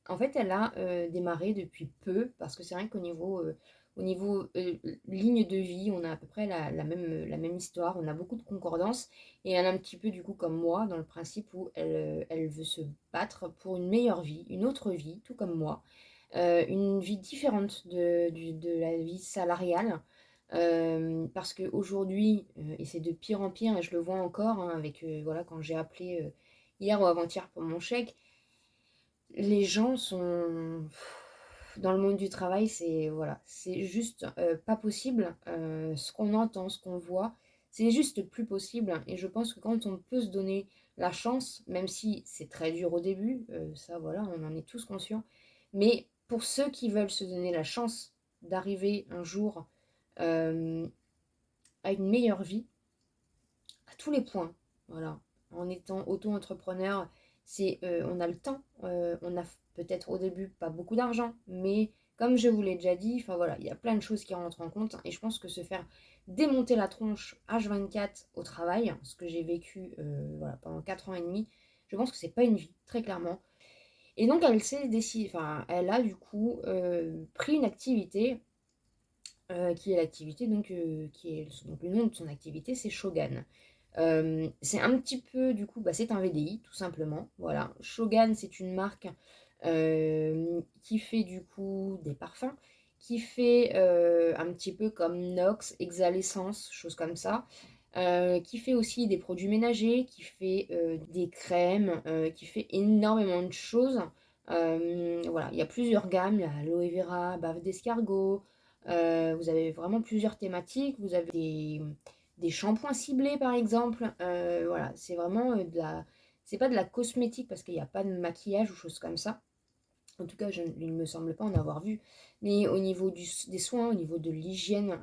En fait, elle a démarré depuis peu parce que c'est vrai qu'au niveau ligne de vie, on a à peu près la même histoire. On a beaucoup de concordances et elle est un petit peu du coup comme moi dans le principe où elle veut se battre pour une meilleure vie, une autre vie, tout comme moi. Une vie différente de la vie salariale. Parce qu'aujourd'hui, et c'est de pire en pire, et je le vois encore hein, avec, voilà, quand j'ai appelé hier ou avant-hier pour mon chèque, les gens sont... Dans le monde du travail, c'est voilà, c'est juste pas possible. Ce qu'on entend, ce qu'on voit, c'est juste plus possible. Et je pense que quand on peut se donner la chance, même si c'est très dur au début, ça voilà, on en est tous conscients, mais pour ceux qui veulent se donner la chance d'arriver un jour euh, à une meilleure vie, à tous les points, voilà, en étant auto-entrepreneur, on a le temps, on a peut-être au début pas beaucoup d'argent, mais comme je vous l'ai déjà dit, enfin voilà, il y a plein de choses qui rentrent en compte et je pense que se faire démonter la tronche H24 au travail, ce que j'ai vécu voilà, pendant 4 ans et demi, je pense que c'est pas une vie, très clairement. Et donc elle s'est décidée, enfin elle a du coup pris une activité qui est l'activité donc donc le nom de son activité c'est Shogun. C'est un petit peu, du coup, bah, c'est un VDI, tout simplement. Voilà. Shogun, c'est une marque qui fait, du coup, des parfums, qui fait un petit peu comme Nox, Exhalescence, choses comme ça, qui fait aussi des produits ménagers, qui fait des crèmes, qui fait énormément de choses. Voilà, il y a plusieurs gammes, il y a aloe vera, bave d'escargot, vous avez vraiment plusieurs thématiques, vous avez des shampoings ciblés par exemple. Voilà, c'est vraiment c'est pas de la cosmétique parce qu'il n'y a pas de maquillage ou choses comme ça. En tout cas, il ne me semble pas en avoir vu. Mais au niveau des soins, au niveau de l'hygiène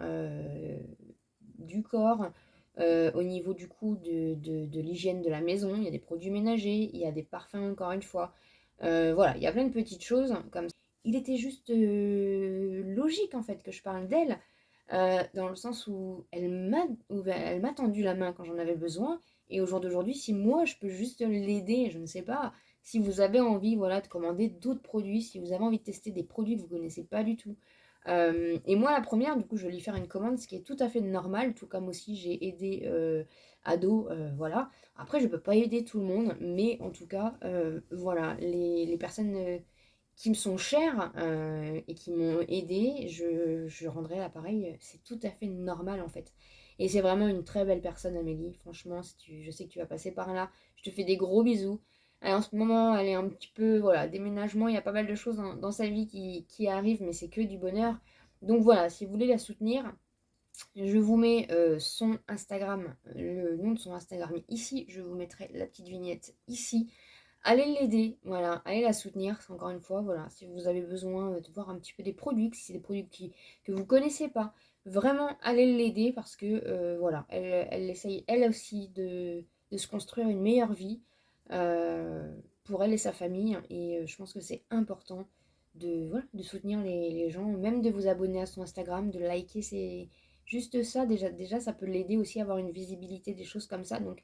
du corps, au niveau du coup de l'hygiène de la maison, il y a des produits ménagers, il y a des parfums encore une fois. Voilà, il y a plein de petites choses comme ça. Il était juste logique en fait que je parle d'elle, dans le sens où elle m'a tendu la main quand j'en avais besoin. Et au jour d'aujourd'hui, si moi je peux juste l'aider, je ne sais pas, si vous avez envie voilà, de commander d'autres produits, si vous avez envie de tester des produits que vous ne connaissez pas du tout. Et moi, la première, du coup, je vais lui faire une commande, ce qui est tout à fait normal, tout comme aussi j'ai aidé Ado, voilà. Après, je ne peux pas aider tout le monde, mais en tout cas, voilà, les personnes qui me sont chères et qui m'ont aidé, je rendrai l'appareil, c'est tout à fait normal en fait. Et c'est vraiment une très belle personne, Amélie. Franchement, je sais que tu vas passer par là. Je te fais des gros bisous. En ce moment, elle est un petit peu, voilà, déménagement. Il y a pas mal de choses dans sa vie qui arrivent, mais c'est que du bonheur. Donc voilà, si vous voulez la soutenir, je vous mets son Instagram, le nom de son Instagram ici. Je vous mettrai la petite vignette ici. Allez l'aider, voilà, allez la soutenir, encore une fois, voilà, si vous avez besoin de voir un petit peu des produits, que c'est des produits que vous ne connaissez pas, vraiment, allez l'aider parce que, voilà, elle essaye, elle aussi, de se construire une meilleure vie pour elle et sa famille, et je pense que c'est important voilà, de soutenir les gens, même de vous abonner à son Instagram, de liker, c'est juste ça, déjà ça peut l'aider aussi à avoir une visibilité, des choses comme ça, donc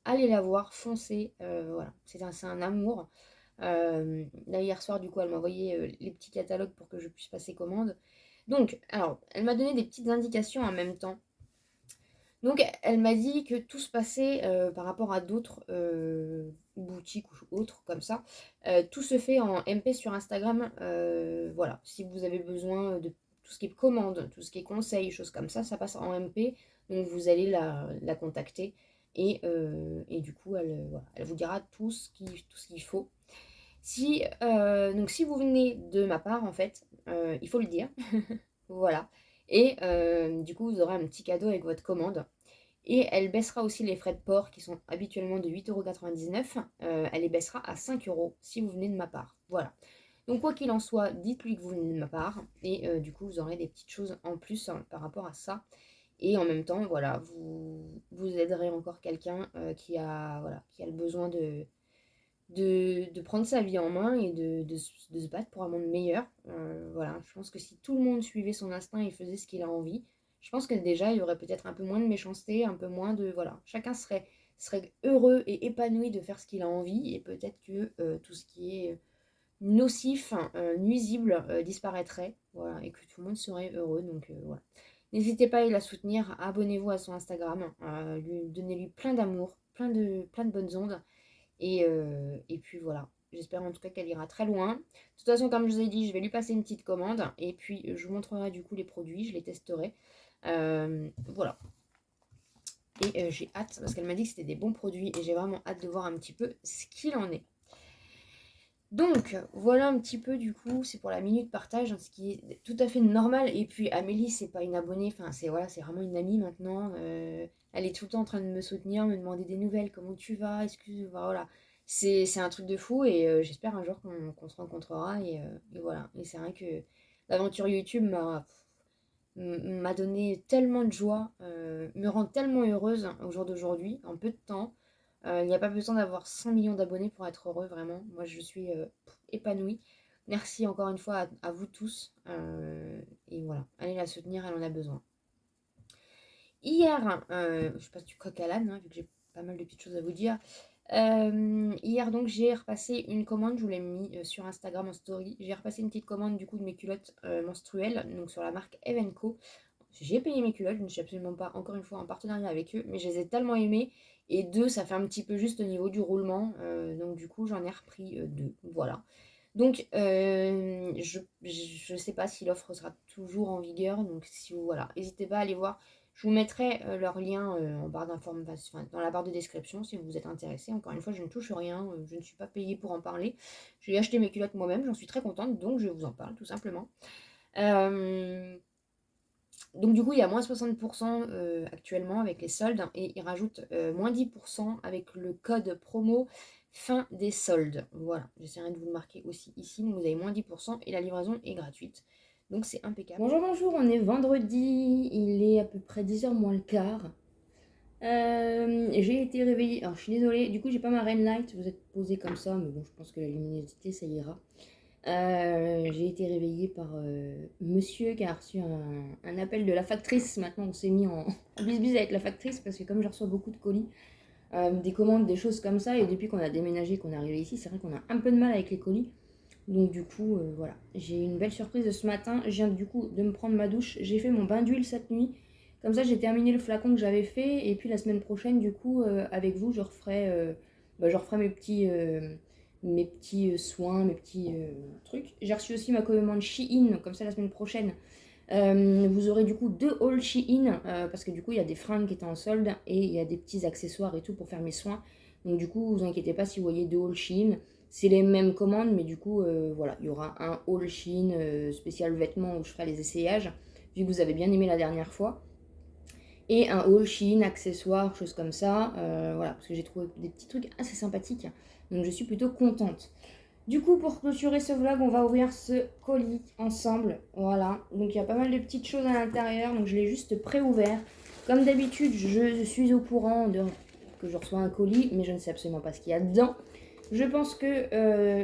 allez la voir, foncez, voilà, c'est un amour. Là, hier soir, du coup, elle m'a envoyé les petits catalogues pour que je puisse passer commande. Donc, alors, elle m'a donné des petites indications en même temps. Donc, elle m'a dit que tout se passait par rapport à d'autres boutiques ou autres comme ça. Tout se fait en MP sur Instagram. Voilà, si vous avez besoin de tout ce qui est commande, tout ce qui est conseil, choses comme ça passe en MP. Donc, vous allez la contacter. Et du coup, voilà, elle vous dira tout ce qu'il faut. Donc, si vous venez de ma part, en fait, il faut le dire. Voilà. Et du coup, vous aurez un petit cadeau avec votre commande. Et elle baissera aussi les frais de port qui sont habituellement de 8,99 €. Elle les baissera à 5 € si vous venez de ma part. Voilà. Donc quoi qu'il en soit, dites-lui que vous venez de ma part. Et du coup, vous aurez des petites choses en plus par rapport à ça. Et en même temps, voilà, vous aiderez encore quelqu'un voilà, qui a le besoin de prendre sa vie en main et de se battre pour un monde meilleur. Voilà, je pense que si tout le monde suivait son instinct et faisait ce qu'il a envie, je pense que déjà il y aurait peut-être un peu moins de méchanceté, un peu moins de... Voilà, chacun serait heureux et épanoui de faire ce qu'il a envie, et peut-être que tout ce qui est nocif, nuisible disparaîtrait, voilà, et que tout le monde serait heureux. Donc voilà. N'hésitez pas à la soutenir, abonnez-vous à son Instagram, donnez-lui plein d'amour, plein de bonnes ondes. Et puis voilà, j'espère en tout cas qu'elle ira très loin. De toute façon, comme je vous ai dit, je vais lui passer une petite commande. Et puis, je vous montrerai du coup les produits, je les testerai. Voilà. Et j'ai hâte, parce qu'elle m'a dit que c'était des bons produits. Et j'ai vraiment hâte de voir un petit peu ce qu'il en est. Donc, voilà un petit peu du coup, c'est pour la minute partage, hein, ce qui est tout à fait normal. Et puis Amélie, c'est pas une abonnée, enfin c'est voilà, c'est vraiment une amie maintenant. Elle est tout le temps en train de me soutenir, me demander des nouvelles, comment tu vas, excuse, voilà. C'est un truc de fou, et j'espère un jour qu'on se rencontrera, et voilà. Et c'est vrai que l'aventure YouTube m'a donné tellement de joie, me rend tellement heureuse au jour d'aujourd'hui, en peu de temps. Il n'y a pas besoin d'avoir 100 millions d'abonnés pour être heureux, vraiment. Moi, je suis épanouie. Merci encore une fois à vous tous. Et voilà, allez la soutenir, elle en a besoin. Hier, je passe du coq à l'âne, hein, vu que j'ai pas mal de petites choses à vous dire. Hier, donc, j'ai repassé une commande, je vous l'ai mis sur Instagram en story. J'ai repassé une petite commande du coup de mes culottes menstruelles, donc sur la marque Evenco. J'ai payé mes culottes, je ne suis absolument pas, encore une fois, en partenariat avec eux, mais je les ai tellement aimées. Et deux, ça fait un petit peu juste au niveau du roulement, donc du coup, j'en ai repris deux, voilà. Donc, je sais pas si l'offre sera toujours en vigueur, donc si vous, voilà, n'hésitez pas à aller voir. Je vous mettrai leur lien en barre d'information, enfin, dans la barre de description si vous êtes intéressé. Encore une fois, je ne touche rien, je ne suis pas payée pour en parler. J'ai acheté mes culottes moi-même, j'en suis très contente, donc je vous en parle tout simplement. Donc du coup, il y a moins 60% actuellement avec les soldes, et ils rajoutent moins 10% avec le code promo fin des soldes. Voilà, j'essaierai de vous le marquer aussi ici. Donc vous avez moins 10% et la livraison est gratuite. Donc c'est impeccable. Bonjour, on est vendredi, il est à peu près 10h moins le quart. J'ai été réveillée, alors je suis désolée, du coup j'ai pas ma rain light, vous êtes posé comme ça, mais bon, je pense que la luminosité ça ira. J'ai été réveillée par monsieur qui a reçu un appel de la factrice. Maintenant on s'est mis en bis avec la factrice, parce que comme je reçois beaucoup de colis, des commandes, des choses comme ça, et depuis qu'on a déménagé, qu'on est arrivé ici, c'est vrai qu'on a un peu de mal avec les colis. Donc du coup, voilà, j'ai une belle surprise de ce matin. Je viens du coup de me prendre ma douche, j'ai fait mon bain d'huile cette nuit. Comme ça, j'ai terminé le flacon que j'avais fait, et puis la semaine prochaine, du coup, avec vous, je referai mes petits soins, mes petits trucs. J'ai reçu aussi ma commande Shein, comme ça la semaine prochaine, Vous aurez du coup 2 hauls Shein, parce que du coup il y a des fringues qui étaient en solde et il y a des petits accessoires et tout pour faire mes soins. Donc du coup vous inquiétez pas si vous voyez 2 hauls Shein. C'est les mêmes commandes, mais du coup voilà, il y aura un haul Shein spécial vêtements où je ferai les essayages, vu que vous avez bien aimé la dernière fois. Et un haul Shein, accessoires, choses comme ça. Voilà, parce que j'ai trouvé des petits trucs assez sympathiques. Donc je suis plutôt contente. Du coup, pour clôturer ce vlog, on va ouvrir ce colis ensemble. Voilà, donc il y a pas mal de petites choses à l'intérieur. Donc je l'ai juste pré-ouvert. Comme d'habitude, je suis au courant que je reçois un colis, mais je ne sais absolument pas ce qu'il y a dedans. Je pense que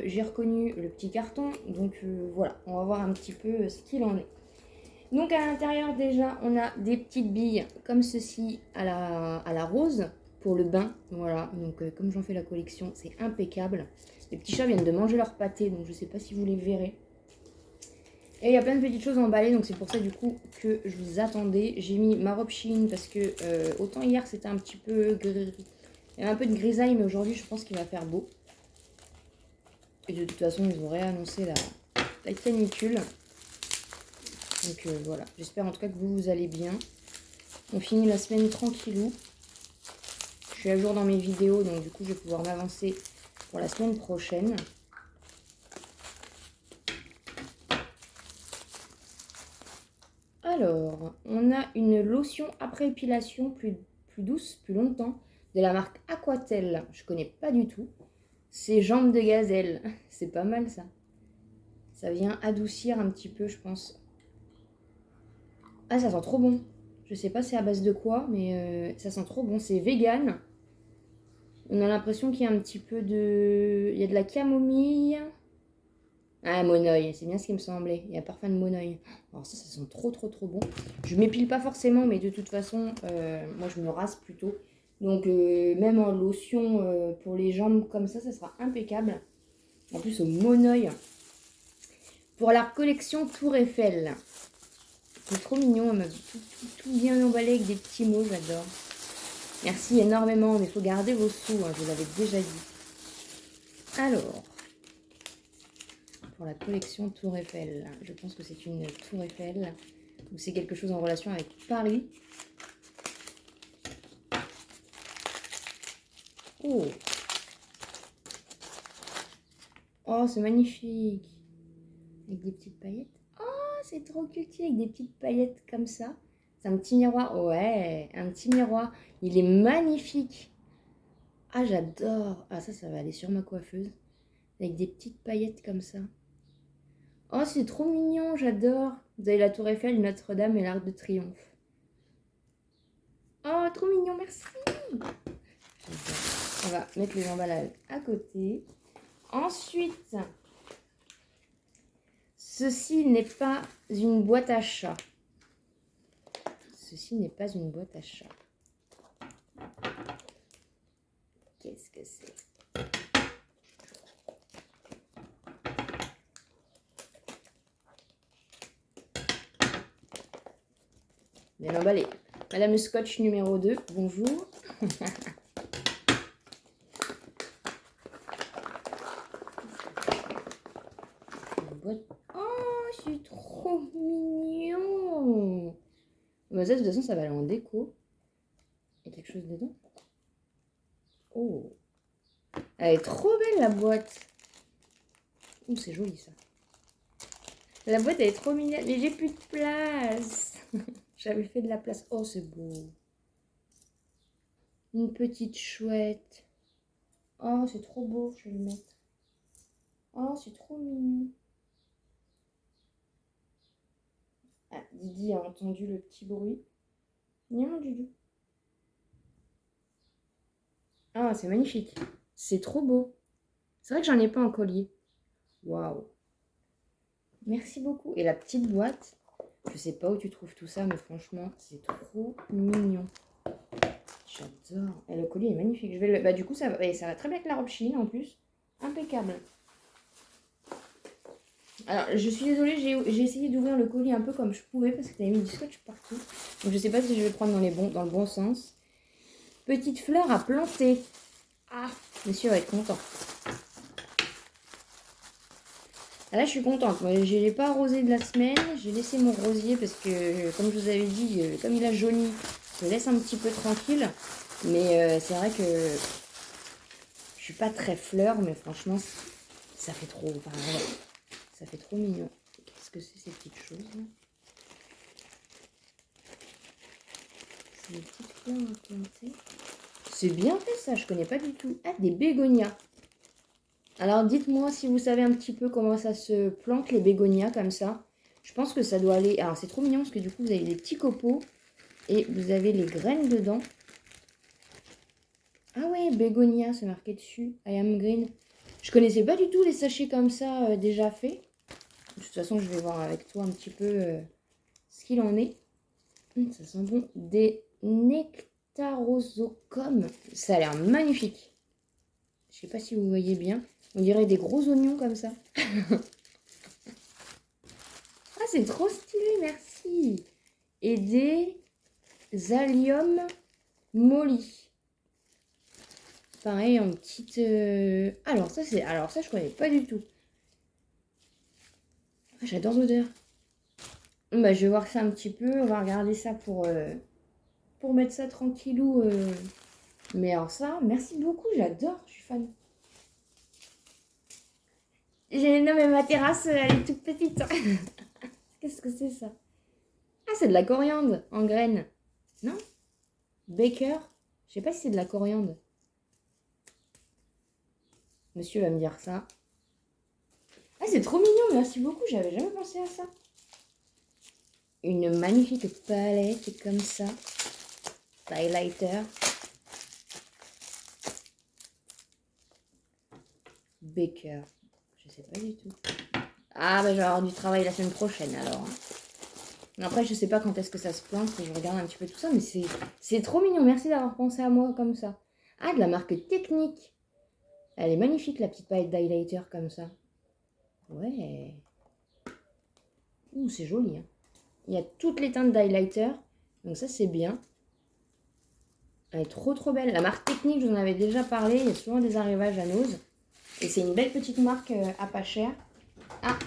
j'ai reconnu le petit carton. Donc voilà, on va voir un petit peu ce qu'il en est. Donc à l'intérieur déjà, on a des petites billes comme ceci à la rose pour le bain. Voilà, donc comme j'en fais la collection, c'est impeccable. Les petits chats viennent de manger leur pâté, donc je ne sais pas si vous les verrez. Et il y a plein de petites choses emballées, donc c'est pour ça du coup que je vous attendais. J'ai mis ma robe Shein parce que autant hier c'était un petit peu gris. Il y avait un peu de grisaille, mais aujourd'hui je pense qu'il va faire beau. Et de toute façon, ils ont réannoncé la canicule. Donc voilà, j'espère en tout cas que vous allez bien. On finit la semaine tranquillou. Je suis à jour dans mes vidéos, donc du coup je vais pouvoir m'avancer pour la semaine prochaine. Alors, on a une lotion après épilation plus douce, plus longtemps, de la marque Aquatel. Je connais pas du tout. C'est jambes de gazelle. C'est pas mal ça. Ça vient adoucir un petit peu, je pense. Ah, ça sent trop bon. Je sais pas c'est à base de quoi, mais ça sent trop bon. C'est vegan. On a l'impression qu'il y a un petit peu de... Il y a de la camomille. Ah, monoeil, c'est bien ce qui me semblait. Il y a parfum de monoeil. Alors ça sent trop bon. Je m'épile pas forcément, mais de toute façon, moi je me rase plutôt. Donc même en lotion pour les jambes comme ça sera impeccable. En plus au monoeil. Pour la collection Tour Eiffel. C'est trop mignon, elle m'a tout bien emballé avec des petits mots, j'adore. Merci énormément, mais il faut garder vos sous, hein, je vous l'avais déjà dit. Alors, pour la collection Tour Eiffel, je pense que c'est une Tour Eiffel, ou c'est quelque chose en relation avec Paris. Oh, oh c'est magnifique. Avec des petites paillettes. Oh, c'est trop cutie, avec des petites paillettes comme ça. C'est un petit miroir, ouais, un petit miroir. Il est magnifique. Ah, j'adore. Ah, ça va aller sur ma coiffeuse. Avec des petites paillettes comme ça. Oh, c'est trop mignon, j'adore. Vous avez la Tour Eiffel, Notre-Dame et l'Arc de Triomphe. Oh, trop mignon, merci. On va mettre les emballages à côté. Ensuite, ceci n'est pas une boîte à chat. Ceci n'est pas une boîte à chat. Qu'est-ce que c'est? Bien emballé. Madame Scotch numéro 2, bonjour. Oh, c'est trop mignon. Bah, ça, de toute façon, ça va aller en déco. Il y a quelque chose dedans. Oh. Elle est trop belle, la boîte. Oh, c'est joli, ça. La boîte, elle est trop mignonne. Mais j'ai plus de place. J'avais fait de la place. Oh, c'est beau. Une petite chouette. Oh, c'est trop beau. Je vais le mettre. Oh, c'est trop mignon. Ah, Didi a entendu le petit bruit. Non, Didi. Ah, c'est magnifique. C'est trop beau. C'est vrai que j'en ai pas en collier. Waouh. Merci beaucoup. Et la petite boîte, je sais pas où tu trouves tout ça, mais franchement, c'est trop mignon. J'adore. Et le collier est magnifique. Je vais le... Bah, du coup, ça va très bien avec la robe Shein en plus. Impeccable. Alors, je suis désolée, j'ai essayé d'ouvrir le colis un peu comme je pouvais parce que tu avais mis du scotch partout. Donc, je sais pas si je vais prendre dans le bon sens. Petite fleur à planter. Ah, monsieur va être content. Ah là, je suis contente. Moi, je l'ai pas arrosé de la semaine. J'ai laissé mon rosier parce que, comme je vous avais dit, comme il a jauni, je le laisse un petit peu tranquille. Mais c'est vrai que je suis pas très fleur, mais franchement, ça fait trop. Enfin, ouais, ça fait trop mignon. Qu'est-ce que c'est ces petites choses là? C'est des petites fleurs implantées. C'est bien fait ça, je connais pas du tout. Ah, des bégonias. Alors dites-moi si vous savez un petit peu comment ça se plante les bégonias comme ça. Je pense que ça doit aller... Alors c'est trop mignon parce que du coup vous avez des petits copeaux et vous avez les graines dedans. Ah ouais, bégonia, c'est marqué dessus. I am green. Je connaissais pas du tout les sachets comme ça déjà faits. De toute façon je vais voir avec toi un petit peu ce qu'il en est. Ça sent bon. Des nectarosocum. Ça a l'air magnifique. Je sais pas si vous voyez bien. On dirait des gros oignons comme ça. Ah, c'est trop stylé, merci. Et des allium molly. Pareil, en petite... Alors ça, je connais pas du tout. Ah, j'adore l'odeur. Bah, je vais voir ça un petit peu. On va regarder ça pour mettre ça tranquillou. Mais alors ça, merci beaucoup, j'adore. Je suis fan. Non, mais ma terrasse, elle est toute petite. Qu'est-ce que c'est ça? Ah, c'est de la coriandre en graines. Non? Baker? Je sais pas si c'est de la coriandre. Monsieur va me dire ça. Ah, c'est trop mignon, merci beaucoup, j'avais jamais pensé à ça. Une magnifique palette comme ça. Highlighter. Baker. Je sais pas du tout. Ah, bah je vais avoir du travail la semaine prochaine alors. Après, je sais pas quand est-ce que ça se plante, je regarde un petit peu tout ça, mais c'est trop mignon. Merci d'avoir pensé à moi comme ça. Ah, de la marque Technique. Elle est magnifique, la petite palette d'highlighter comme ça. Ouais. Ouh, c'est joli. Hein. Il y a toutes les teintes d'highlighter. Donc ça, c'est bien. Elle est trop trop belle. La marque Technique, je vous en avais déjà parlé. Il y a souvent des arrivages à Nose. Et c'est une belle petite marque à pas cher. Ah,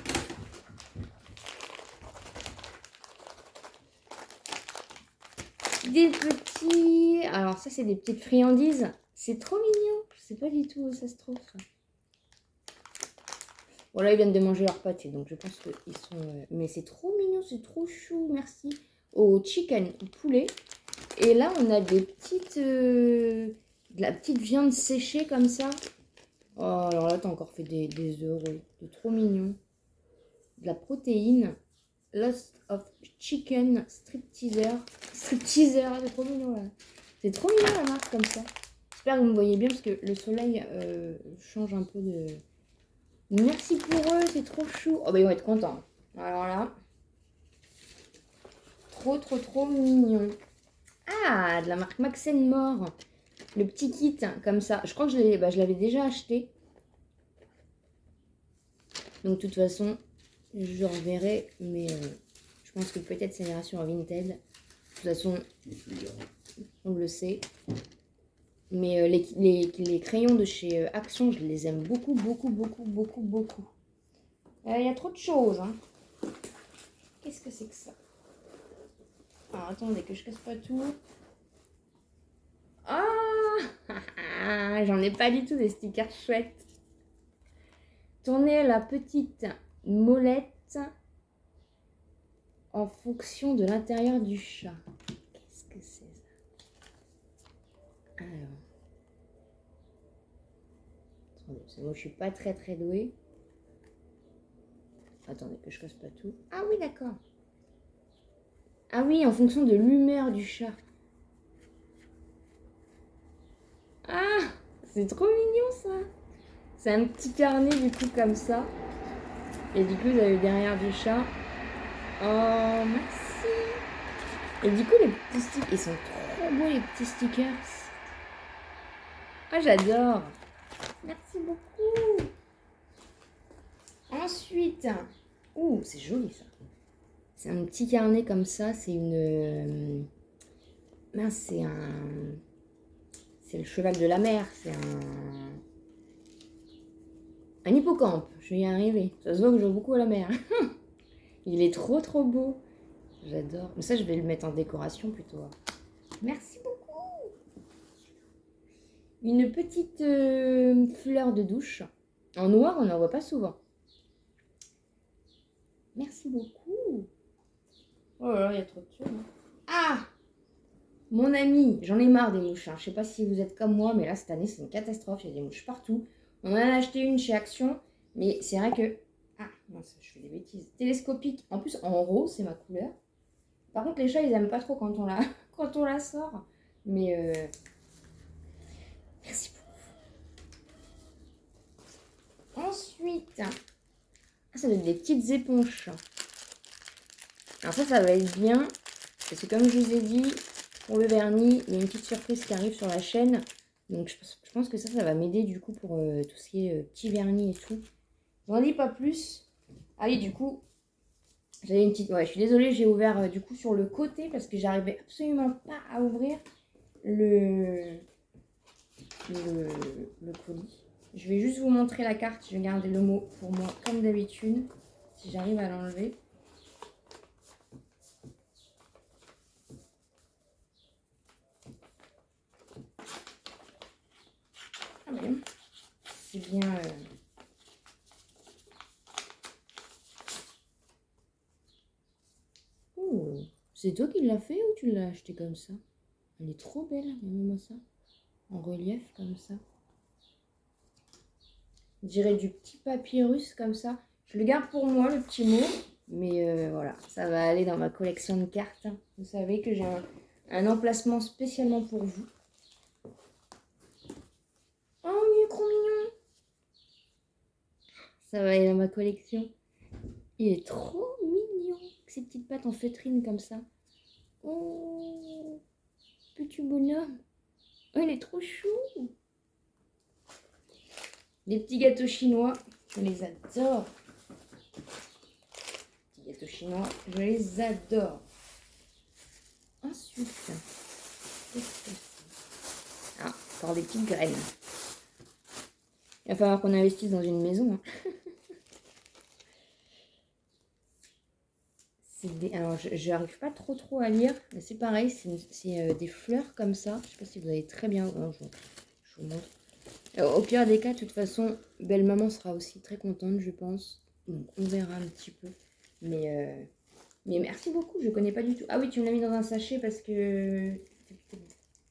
des petits... Alors ça, c'est des petites friandises. C'est trop mignon. Je sais pas du tout où ça se trouve. Bon, là, ils viennent de manger leur pâté, donc je pense qu'ils sont... Mais c'est trop mignon, c'est trop chou. Merci. Au chicken, au poulet. Et là, on a des petites... de la petite viande séchée comme ça. Oh, alors là, t'as encore fait des heureux. C'est trop mignon. De la protéine. Lost of Chicken Stripteaser. Stripteaser, c'est trop mignon là. C'est trop mignon la marque comme ça. J'espère que vous me voyez bien parce que le soleil change un peu de... Merci pour eux, c'est trop chou. Oh bah ils vont être contents. Alors là. Trop trop trop mignon. Ah, de la marque Max More. Le petit kit comme ça. Je crois que je l'avais déjà acheté. Donc de toute façon, je reverrai. Mais je pense que peut-être c'est une version Vinted. De toute façon, on le sait. Mais les crayons de chez Action, je les aime beaucoup, beaucoup, beaucoup, beaucoup, beaucoup. Il y a trop de choses. Hein. Qu'est-ce que c'est que ça? Alors attendez que je casse pas tout. Ah, j'en ai pas du tout des stickers chouettes. Tournez la petite molette en fonction de l'intérieur du chat. Qu'est-ce que c'est ça? Alors. Attendez, parce que moi je suis pas très très douée. Attendez que je casse pas tout. Ah oui, d'accord. Ah oui, en fonction de l'humeur du chat. Ah, c'est trop mignon ça. C'est un petit carnet du coup comme ça. Et du coup, vous avez derrière du chat. Oh, merci. Et du coup, les petits stickers, ils sont trop beaux les petits stickers. Ah, j'adore. Merci beaucoup. Ensuite, ouh, c'est joli ça. C'est un petit carnet comme ça. C'est une... mince, c'est un... C'est le cheval de la mer. C'est Un hippocampe, je vais y arriver. Ça se voit que je joue beaucoup à la mer. Il est trop trop beau. J'adore. Mais ça, je vais le mettre en décoration plutôt. Merci beaucoup. Une petite fleur de douche. En noir, on n'en voit pas souvent. Merci beaucoup. Oh là là, il y a trop de choses. Ah! Mon ami, j'en ai marre des mouches. Hein. Je sais pas si vous êtes comme moi, mais là, cette année, c'est une catastrophe. Il y a des mouches partout. On en a acheté une chez Action, mais c'est vrai que... Ah, mince, je fais des bêtises. Télescopique. En plus, en rose, c'est ma couleur. Par contre, les chats, ils aiment pas trop quand on la, quand on la sort. Mais... Merci beaucoup. Ensuite... Ah, ça doit être des petites éponges. Alors ça va être bien. Parce que comme je vous ai dit... Pour le vernis, il y a une petite surprise qui arrive sur la chaîne. Donc je pense que ça va m'aider du coup pour tout ce qui est petit vernis et tout. J'en dis pas plus. Ah oui, du coup, j'avais une petite... Ouais, je suis désolée, j'ai ouvert du coup sur le côté parce que j'arrivais absolument pas à ouvrir le colis. Je vais juste vous montrer la carte. Je vais garder le mot pour moi comme d'habitude. Si j'arrive à l'enlever. C'est bien... Oh, c'est toi qui l'as fait ou tu l'as acheté comme ça? Elle est trop belle, regardez-moi ça. En relief comme ça. Je dirais du petit papyrus comme ça. Je le garde pour moi, le petit mot. Mais voilà, ça va aller dans ma collection de cartes. Vous savez que j'ai un emplacement spécialement pour vous. Oh, il est trop mignon! Ça va aller dans ma collection. Il est trop mignon. Avec ses petites pattes en feutrine comme ça. Oh, petit bonhomme. Oh, il est trop chou. Les petits gâteaux chinois, je les adore. Les petits gâteaux chinois, je les adore. Ensuite, qu'est-ce que c'est? Ah, encore des petites graines. Il va falloir qu'on investisse dans une maison. Hein. Alors, je n'arrive pas trop à lire, mais c'est pareil, c'est des fleurs comme ça. Je ne sais pas si vous avez très bien... Oh, je vous montre. Au pire des cas, de toute façon, belle maman sera aussi très contente, je pense. Donc, on verra un petit peu. Mais merci beaucoup, je ne connais pas du tout. Ah oui, tu me l'as mis dans un sachet parce que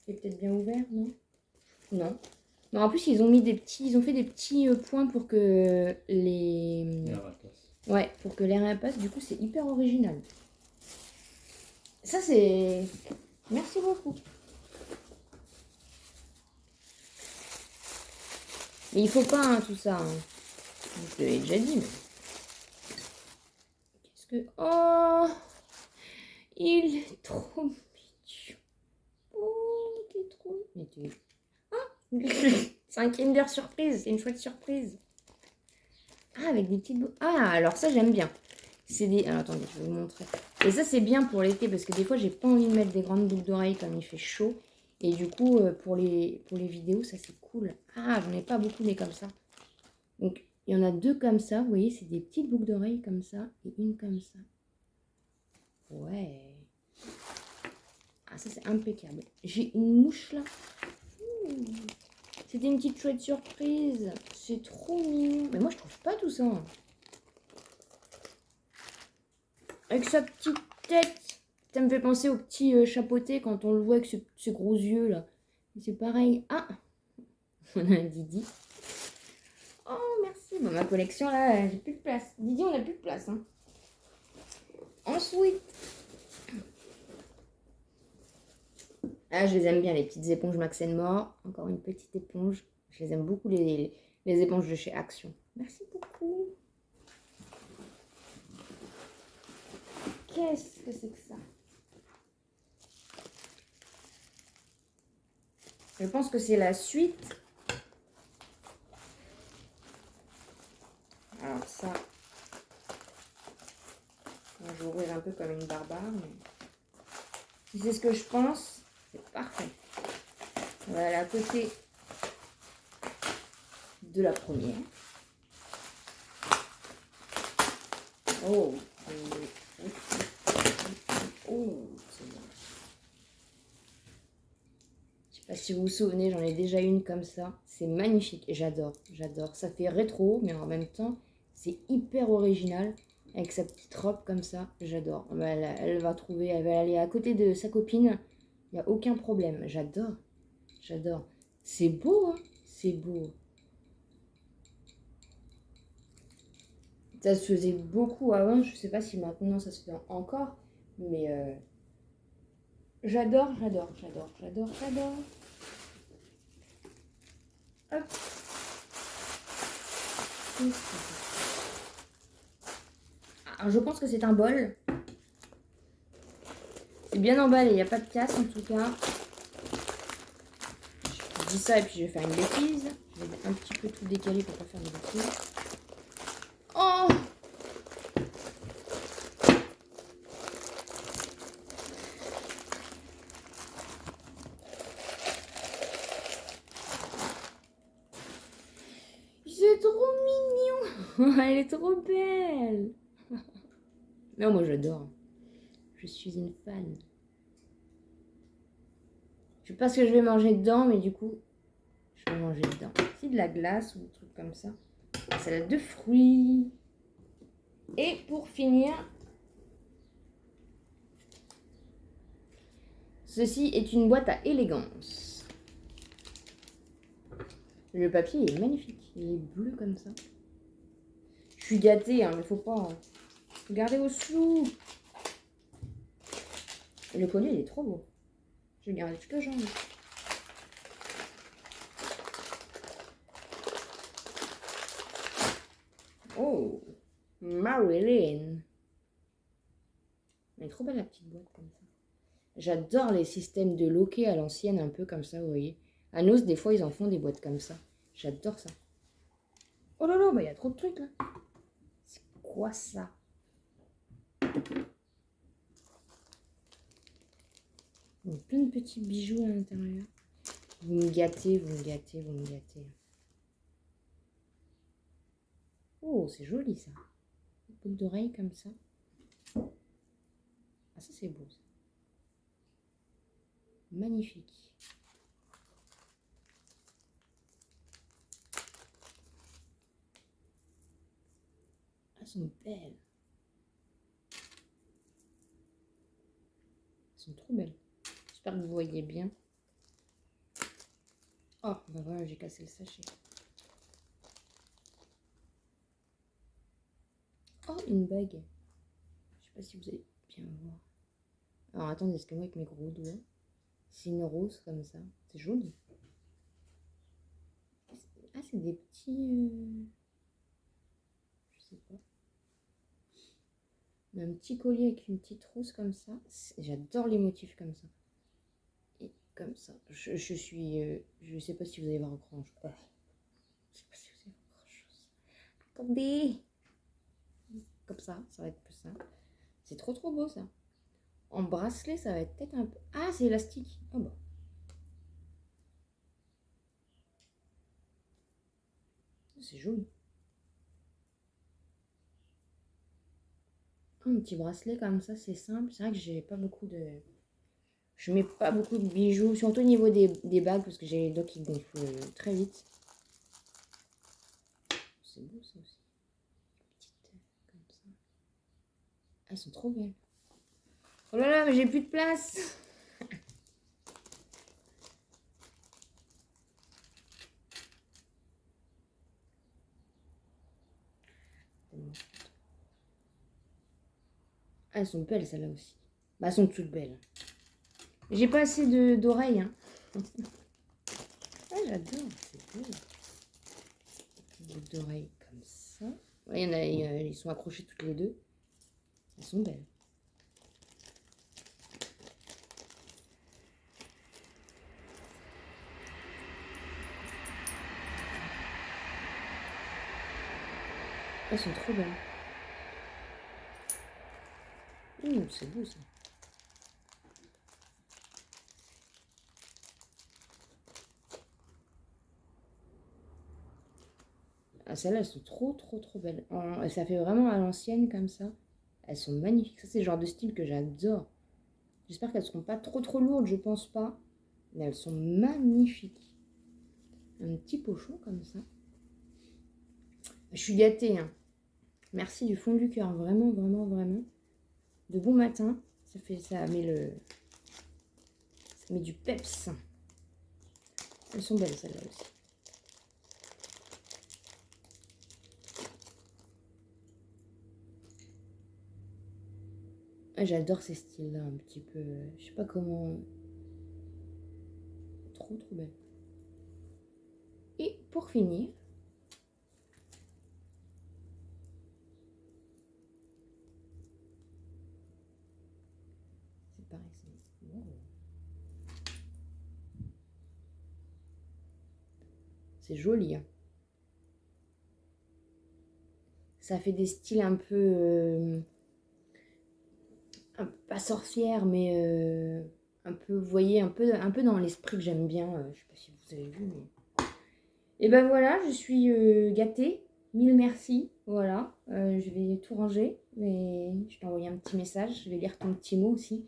c'est peut-être bien ouvert, non? Non. Non, en plus, ils ont mis des petits, ils ont fait des petits points pour que L'air passe. Ouais, pour que l'air passe. Du coup, c'est hyper original. Ça, c'est... Merci beaucoup. Mais il faut pas hein, tout ça. Hein. Je te l'ai déjà dit. Mais... Qu'est-ce que... Oh, il est trop mignon. Oh, il est trop... Mais tu... Ah, c'est un Kinder surprise. C'est une chouette surprise. Ah, avec des petites... Ah, alors ça, j'aime bien. C'est des... Alors, attendez, je vais vous montrer. Et ça, c'est bien pour l'été parce que des fois, j'ai pas envie de mettre des grandes boucles d'oreilles comme il fait chaud. Et du coup, pour les vidéos, ça, c'est cool. Ah, j'en ai pas beaucoup, mais comme ça. Donc, il y en a deux comme ça. Vous voyez, c'est des petites boucles d'oreilles comme ça. Et une comme ça. Ouais. Ah, ça, c'est impeccable. J'ai une mouche, là. C'était une petite chouette surprise. C'est trop mignon. Mais moi, je trouve pas tout ça. Hein. Avec sa petite tête. Ça me fait penser au petit chapeauté quand on le voit avec ce gros yeux là. C'est pareil. Ah, on a un Didi. Oh, merci. Bon, ma collection là, j'ai plus de place. Didi, on n'a plus de place. Hein. Ensuite. Ah, je les aime bien, les petites éponges Max More. Encore une petite éponge. Je les aime beaucoup, les éponges de chez Action. Merci beaucoup. Qu'est-ce que c'est que ça? Je pense que c'est la suite. Alors ça, je vais ouvrir un peu comme une barbare. Mais... Si c'est ce que je pense, c'est parfait. On va aller à côté de la première. Oh, oh, c'est bon. Je sais pas si vous vous souvenez, j'en ai déjà une comme ça. C'est magnifique, j'adore, j'adore. Ça fait rétro, mais en même temps, c'est hyper original. Avec sa petite robe comme ça, j'adore. Elle va trouver, elle va aller à côté de sa copine. Il n'y a aucun problème, j'adore, j'adore. C'est beau, hein, c'est beau. Ça se faisait beaucoup avant, je sais pas si maintenant ça se fait encore, mais j'adore, j'adore, j'adore, j'adore, j'adore. Hop. Alors je pense que c'est un bol. C'est bien emballé, il n'y a pas de casse en tout cas. Je dis ça et puis je vais faire une bêtise. Je vais un petit peu tout décaler pour pas faire de bêtises. Oh! C'est trop mignon! Elle est trop belle! Non, moi j'adore. Je suis une fan. Je sais pas ce que je vais manger dedans, mais du coup, je vais manger dedans. C'est de la glace ou des trucs comme ça. Salade de fruits. Et pour finir, ceci est une boîte à élégance. Le papier est magnifique. Il est bleu comme ça. Je suis gâtée, hein, mais faut pas. Regardez vos sous. Et le collier, il est trop beau. Je vais garder toute la jambe. Oh, Marilyn. Elle est trop belle la petite boîte comme ça. J'adore les systèmes de loquet à l'ancienne, un peu comme ça, vous voyez. À Nos, des fois, ils en font des boîtes comme ça. J'adore ça. Oh là là, bah il y a trop de trucs là. C'est quoi ça? Il y a plein de petits bijoux à l'intérieur. Vous me gâtez, vous me gâtez, vous me gâtez. Oh, c'est joli ça. Une boucle d'oreille comme ça. Ah, ça c'est beau ça. Magnifique. Ah, elles sont belles. Elles sont trop belles. J'espère que vous voyez bien. Oh, bah voilà, j'ai cassé le sachet. Oh, une bague. Je sais pas si vous allez bien voir. Alors attendez, est-ce que moi avec mes gros doigts, c'est une rose comme ça. C'est joli. Ah, c'est des petits... Je sais pas. Un petit collier avec une petite rose comme ça. J'adore les motifs comme ça. Et comme ça. Je suis... je sais pas si vous allez voir grand chose. Oh. Je sais pas si vous allez voir grand chose. Attendez. Comme ça va être plus simple. C'est trop trop beau ça. En bracelet, ça va être peut-être un peu... Ah, c'est élastique. Oh bah. C'est joli. Un petit bracelet comme ça, c'est simple. C'est vrai que j'ai pas beaucoup de... Je mets pas beaucoup de bijoux, surtout au niveau des bagues, parce que j'ai les doigts qui gonflent très vite. C'est beau ça aussi. Petites comme ça. Elles sont trop belles. Oh là là, mais j'ai plus de place. Elles sont belles celles-là aussi. Bah, elles sont toutes belles. J'ai pas assez d'oreilles. Hein. Ah, j'adore, c'est beau. Des boucles d'oreilles comme ça. Ouais, il y en a, ils sont accrochés toutes les deux. Elles sont belles. Elles sont trop belles. Ouh, c'est beau ça. Ah, celles-là, elles sont trop belles. Ça fait vraiment à l'ancienne comme ça. Elles sont magnifiques. Ça, c'est le genre de style que j'adore. J'espère qu'elles seront pas trop lourdes, je pense pas. Mais elles sont magnifiques. Un petit pochon comme ça. Je suis gâtée, hein. Merci du fond du cœur, vraiment. De bon matin, ça met du peps. Elles sont belles celles-là aussi. Ah, j'adore ces styles-là un petit peu. Je sais pas comment. Trop belle. Et pour finir, c'est pareil. Wow. C'est joli. Hein. Ça fait des styles un peu. Pas sorcière, mais un peu, vous voyez, un peu dans l'esprit que j'aime bien. Je sais pas si vous avez vu, mais... Et ben voilà, je suis gâtée. Mille merci. Voilà, je vais tout ranger. Mais je t'ai envoyé un petit message. Je vais lire ton petit mot aussi.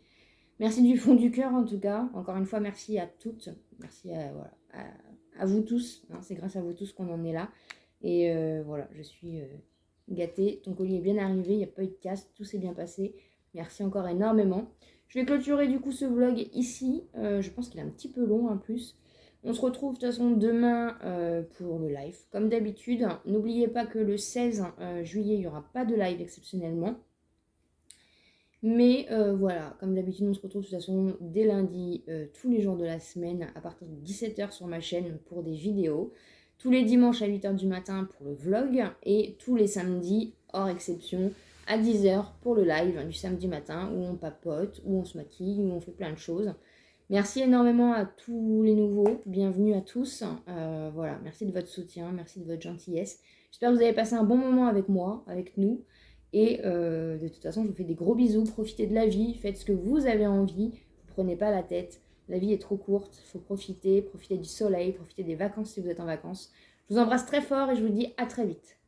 Merci du fond du cœur, en tout cas. Encore une fois, merci à toutes. Merci à vous tous. Hein, c'est grâce à vous tous qu'on en est là. Et voilà, je suis gâtée. Ton colis est bien arrivé. Il n'y a pas eu de casse. Tout s'est bien passé. Merci encore énormément. Je vais clôturer du coup ce vlog ici. Je pense qu'il est un petit peu long en plus. On se retrouve de toute façon demain pour le live. Comme d'habitude, n'oubliez pas que le 16 juillet, il n'y aura pas de live exceptionnellement. Mais voilà, comme d'habitude, on se retrouve de toute façon dès lundi, tous les jours de la semaine, à partir de 17h sur ma chaîne pour des vidéos. Tous les dimanches à 8h du matin pour le vlog. Et tous les samedis, hors exception, à 10h pour le live du samedi matin où on papote, où on se maquille, où on fait plein de choses. Merci énormément à tous les nouveaux, bienvenue à tous. Voilà, merci de votre soutien, merci de votre gentillesse. J'espère que vous avez passé un bon moment avec moi, avec nous. Et de toute façon, je vous fais des gros bisous, profitez de la vie, faites ce que vous avez envie, ne prenez pas la tête. La vie est trop courte, il faut profiter du soleil, profiter des vacances si vous êtes en vacances. Je vous embrasse très fort et je vous dis à très vite.